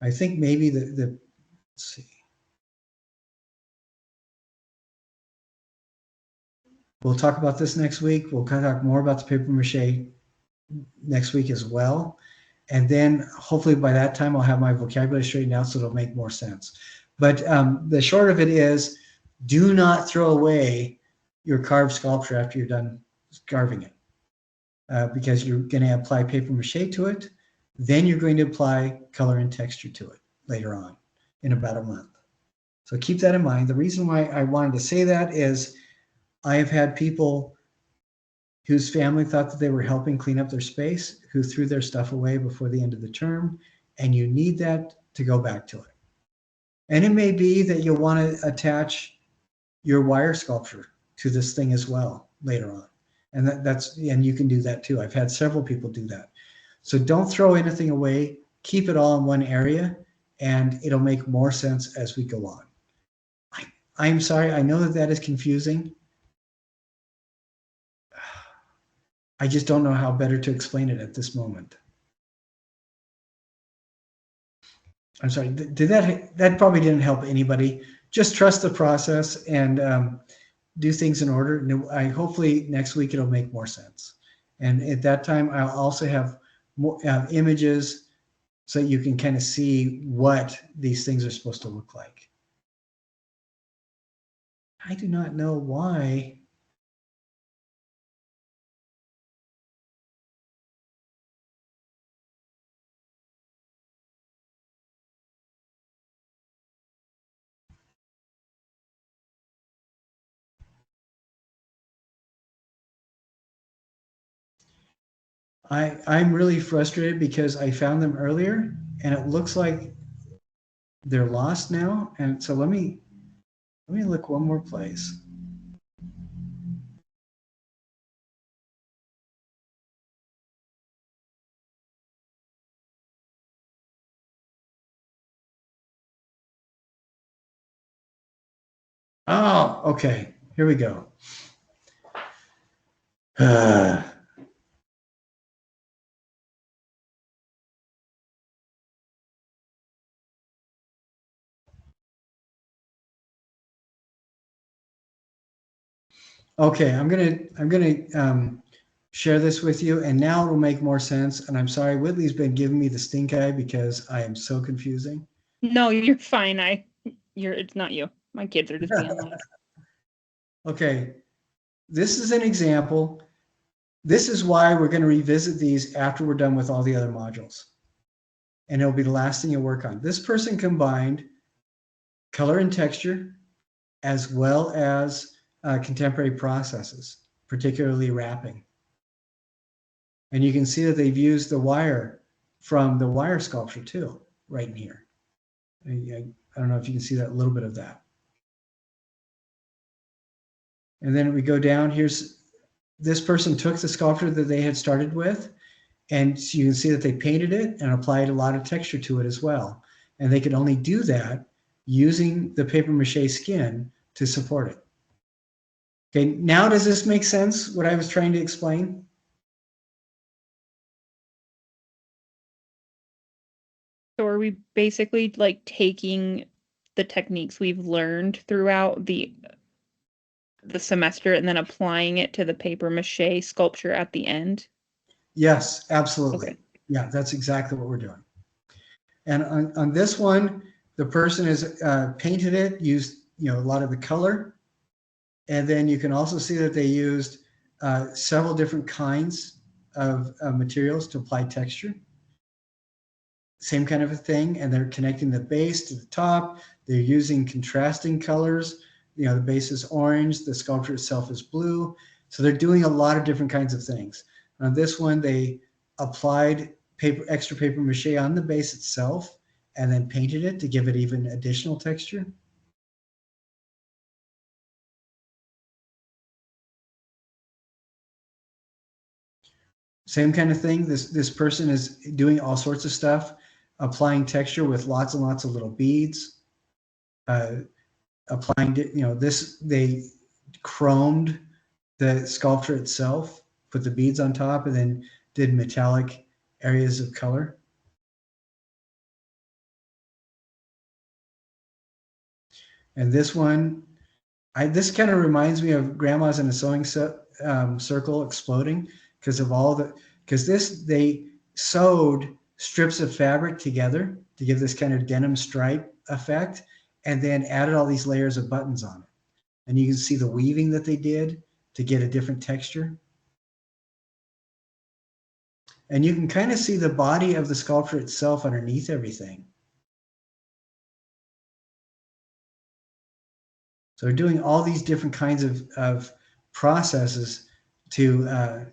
I think maybe let's see. We'll talk about this next week. We'll kind of talk more about the paper mache next week as well. And then hopefully by that time, I'll have my vocabulary straightened out so it'll make more sense. But the short of it is, do not throw away your carved sculpture after you're done carving it, because you're going to apply paper mache to it. Then you're going to apply color and texture to it later on in about a month. So keep that in mind. The reason why I wanted to say that is I have had people whose family thought that they were helping clean up their space, who threw their stuff away before the end of the term, and you need that to go back to it. And it may be that you'll want to attach your wire sculpture to this thing as well later on. And and you can do that too. I've had several people do that. So don't throw anything away, keep it all in one area, and it'll make more sense as we go on. I'm sorry, I know that is confusing. I just don't know how better to explain it at this moment. I'm sorry, did that probably didn't help anybody. Just trust the process and do things in order. And hopefully next week it'll make more sense. And at that time, I'll also have more images so you can kind of see what these things are supposed to look like. I do not know why. I'm really frustrated because I found them earlier and it looks like they're lost now. And so let me look one more place. Oh, okay. Here we go. Okay, I'm gonna share this with you, and now it'll make more sense. And I'm sorry, Whitley's been giving me the stink eye because I am so confusing. No, you're fine. It's not you. My kids are just being loud. Okay, this is an example. This is why we're going to revisit these after we're done with all the other modules. And it'll be the last thing you work on. This person combined color and texture as well as contemporary processes, particularly wrapping. And you can see that they've used the wire from the wire sculpture too, right in here. I don't know if you can see that, a little bit of that. And then we go down, this person took the sculpture that they had started with, and so you can see that they painted it and applied a lot of texture to it as well. And they could only do that using the paper mache skin to support it. Okay, now does this make sense, what I was trying to explain? So are we basically like taking the techniques we've learned throughout the semester and then applying it to the paper mache sculpture at the end? Yes, absolutely. Okay. Yeah, that's exactly what we're doing. And on this one, the person has painted it, used a lot of the color, and then you can also see that they used several different kinds of materials to apply texture. Same kind of a thing, and they're connecting the base to the top. They're using contrasting colors the base is orange, the sculpture itself is blue. So they're doing a lot of different kinds of things. On this one, they applied extra paper mache on the base itself and then painted it to give it even additional texture. Same kind of thing. This person is doing all sorts of stuff, applying texture with lots and lots of little beads. Applying, they chromed the sculpture itself, put the beads on top, and then did metallic areas of color. And this one, this kind of reminds me of grandmas in a sewing circle exploding because they sewed strips of fabric together to give this kind of denim stripe effect, and then added all these layers of buttons on it. And you can see the weaving that they did to get a different texture. And you can kind of see the body of the sculpture itself underneath everything. So they're doing all these different kinds of processes to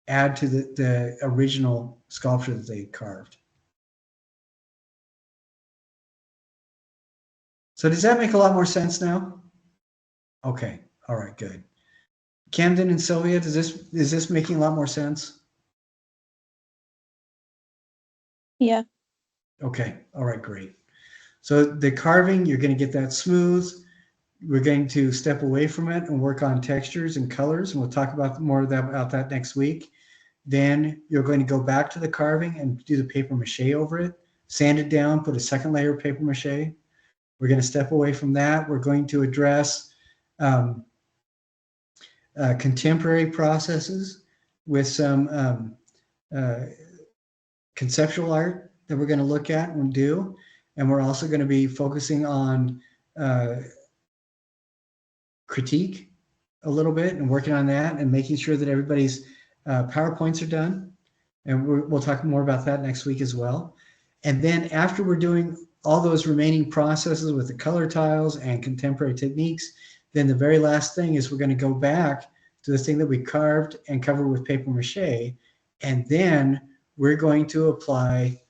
add to the original sculpture that they carved. So does that make a lot more sense now? Okay, all right, good. Camden and Sylvia, is this making a lot more sense? Yeah. Okay, all right, great. So the carving, you're going to get that smooth. We're going to step away from it and work on textures and colors, and we'll talk about more about that next week. Then you're going to go back to the carving and do the paper mache over it, sand it down, put a second layer of paper mache. We're going to step away from that. We're going to address contemporary processes with some conceptual art that we're going to look at and do. And we're also going to be focusing on critique a little bit and working on that and making sure that everybody's PowerPoints are done. And we'll talk more about that next week as well. And then after we're doing all those remaining processes with the color tiles and contemporary techniques, then the very last thing is we're going to go back to the thing that we carved and covered with paper mache. And then we're going to apply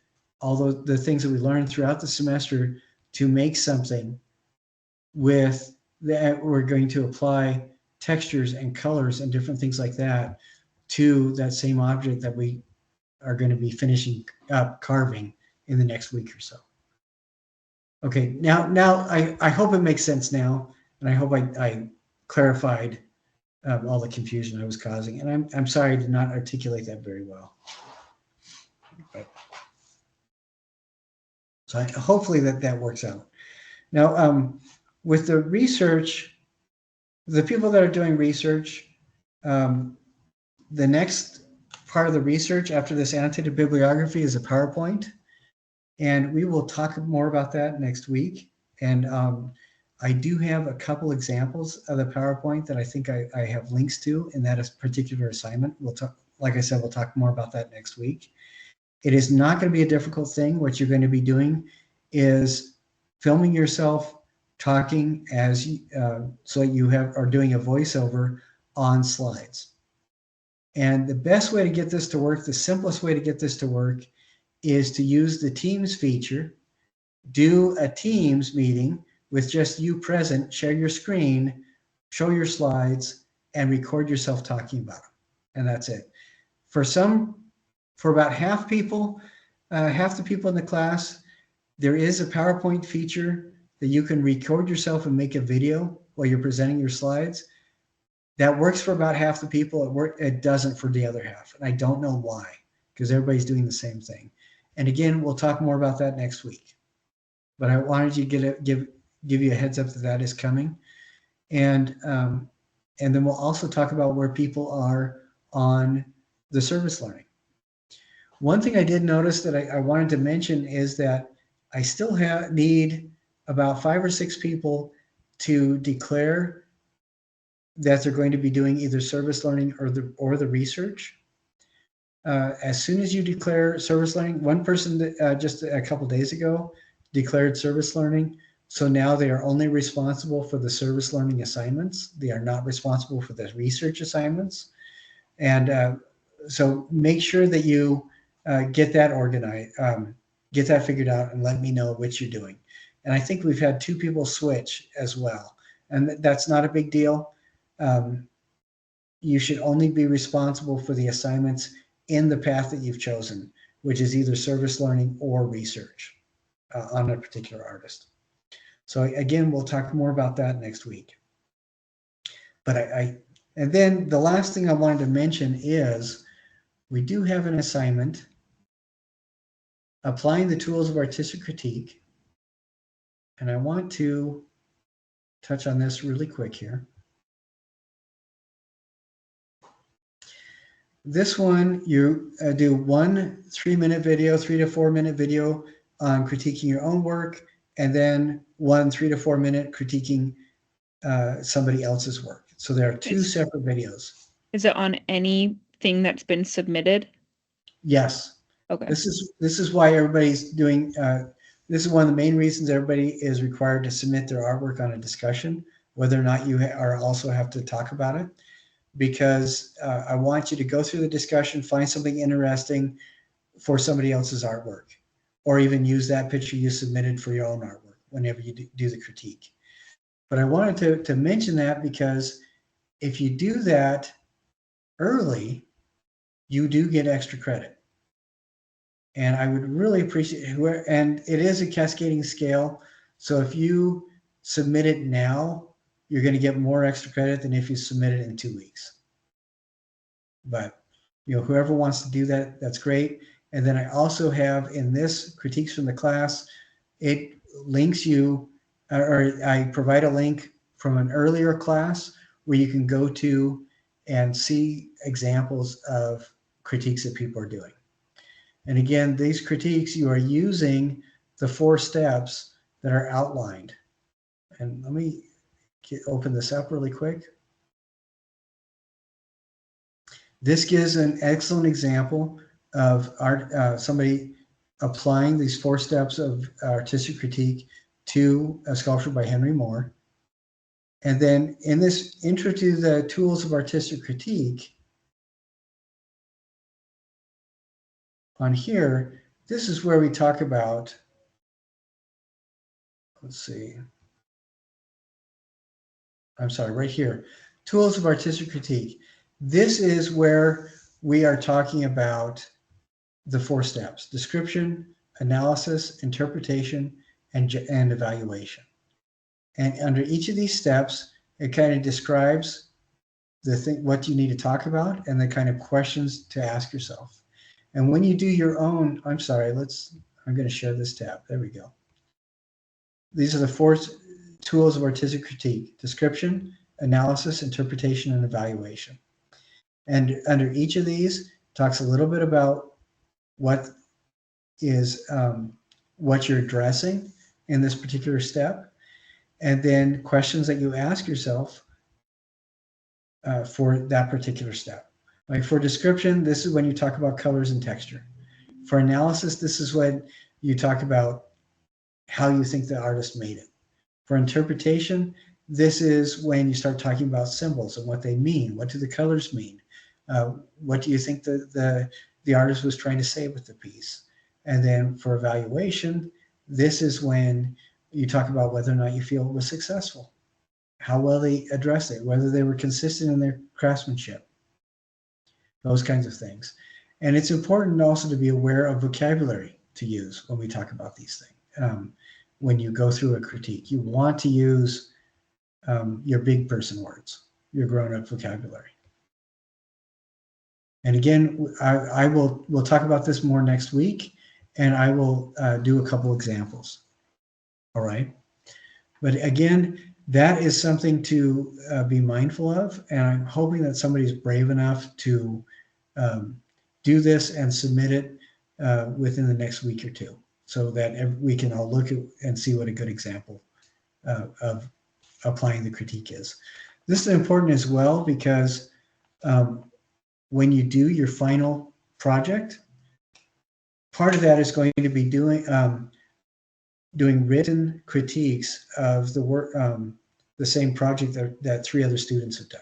all the things that we learned throughout the semester to make something with that. We're going to apply textures and colors and different things like that to that same object that we are going to be finishing up carving in the next week or so. Okay, now I hope it makes sense now, and I hope I clarified all the confusion I was causing. And I'm sorry I did not articulate that very well. But, so hopefully that works out. Now, with the research, the people that are doing research, the next part of the research after this annotated bibliography is a PowerPoint. And we will talk more about that next week. And I do have a couple examples of the PowerPoint that I think I have links to in that particular assignment. We'll talk, like I said, we'll talk more about that next week. It is not going to be a difficult thing. What you're going to be doing is filming yourself talking as so you are doing a voiceover on slides. And the best way to get this to work, the simplest way to get this to work, is to use the Teams feature, do a Teams meeting with just you present, share your screen, show your slides, and record yourself talking about them. And that's it. For about half the people in the class, there is a PowerPoint feature that you can record yourself and make a video while you're presenting your slides. That works for about half the people. It doesn't for the other half. And I don't know why, because everybody's doing the same thing. And again, we'll talk more about that next week. But I wanted you to give you a heads up that is coming. And then we'll also talk about where people are on the service learning. One thing I did notice that I wanted to mention is that I still need about 5 or 6 people to declare that they're going to be doing either service learning or the research. As soon as you declare service learning, one person just a couple days ago declared service learning. So now they are only responsible for the service learning assignments. They are not responsible for the research assignments. And so make sure that you get that organized, get that figured out, and let me know what you're doing. And I think we've had 2 people switch as well. And that's not a big deal. You should only be responsible for the assignments in the path that you've chosen, which is either service learning or research on a particular artist. So again, we'll talk more about that next week. But and then the last thing I wanted to mention is we do have an assignment, applying the tools of artistic critique. And I want to touch on this really quick here. This one, you do 1 3-minute video, 3 to 4 minute video on critiquing your own work, and then 1 3 to 4 minute critiquing somebody else's work. So there are 2 separate videos. Is it on anything that's been submitted? Yes. Okay. This is why everybody's doing. This is one of the main reasons everybody is required to submit their artwork on a discussion, whether or not you are also have to talk about it. Because I want you to go through the discussion, find something interesting for somebody else's artwork, or even use that picture you submitted for your own artwork whenever you do the critique. But I wanted to mention that because if you do that early, you do get extra credit. And I would really appreciate it. And it is a cascading scale. So if you submit it now, you're going to get more extra credit than if you submit it in 2 weeks. But whoever wants to do that, that's great. And then I also have in this critiques from the class, it links you, or I provide a link from an earlier class where you can go to and see examples of critiques that people are doing. And again, these critiques, you are using the 4 steps that are outlined. And let me open this up really quick. This gives an excellent example of somebody applying these 4 steps of artistic critique to a sculpture by Henry Moore. And then in this intro to the tools of artistic critique, on here, this is where we talk about, let's see, I'm sorry, right here, tools of artistic critique. This is where we are talking about the 4 steps: description, analysis, interpretation, and evaluation. And under each of these steps, it kind of describes what you need to talk about and the kind of questions to ask yourself. And when you do your own, I'm going to share this tab. There we go. These are the 4 tools of artistic critique: description, analysis, interpretation, and evaluation. And under each of these, talks a little bit about what you're addressing in this particular step, and then questions that you ask yourself for that particular step. Like for description, this is when you talk about colors and texture. For analysis, this is when you talk about how you think the artist made it. For interpretation, this is when you start talking about symbols and what they mean. What do the colors mean? What do you think the artist was trying to say with the piece? And then for evaluation, this is when you talk about whether or not you feel it was successful, how well they addressed it, whether they were consistent in their craftsmanship, those kinds of things. And it's important also to be aware of vocabulary to use when we talk about these things. When you go through a critique, you want to use your big person words, your grown-up vocabulary. And again, we'll talk about this more next week, and I will do a couple examples. All right. But again, that is something to be mindful of, and I'm hoping that somebody's brave enough to do this and submit it within the next week or 2, so that we can all look at and see what a good example of applying the critique is. This is important as well because when you do your final project, part of that is going to be doing doing written critiques of the work, the same project that 3 other students have done.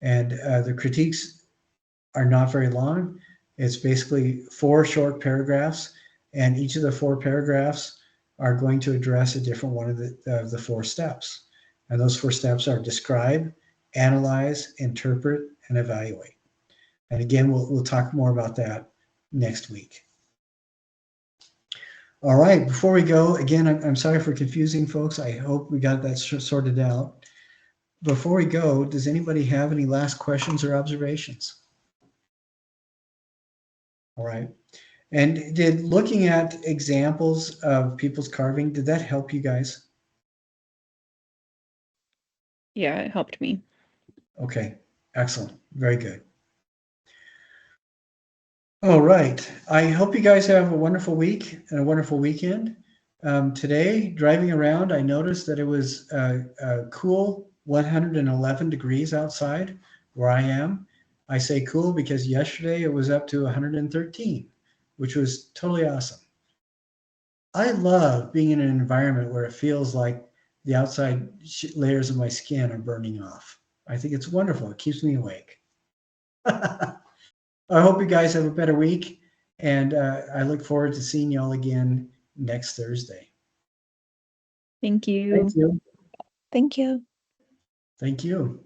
And the critiques are not very long. It's basically 4 short paragraphs, and each of the 4 paragraphs are going to address a different one of the 4 steps. And those 4 steps are describe, analyze, interpret, and evaluate. And again, we'll talk more about that next week. All right, before we go, again, I'm sorry for confusing folks. I hope we got that sorted out. Before we go, does anybody have any last questions or observations? All right. And did looking at examples of people's carving, did that help you guys? Yeah, it helped me. Okay, excellent. Very good. All right. I hope you guys have a wonderful week and a wonderful weekend. Today, driving around, I noticed that it was a cool 111 degrees outside where I am. I say cool because yesterday it was up to 113, which was totally awesome. I love being in an environment where it feels like the outside layers of my skin are burning off. I think it's wonderful. It keeps me awake. I hope you guys have a better week, and I look forward to seeing you all again next Thursday. Thank you. Thank you. Thank you. Thank you.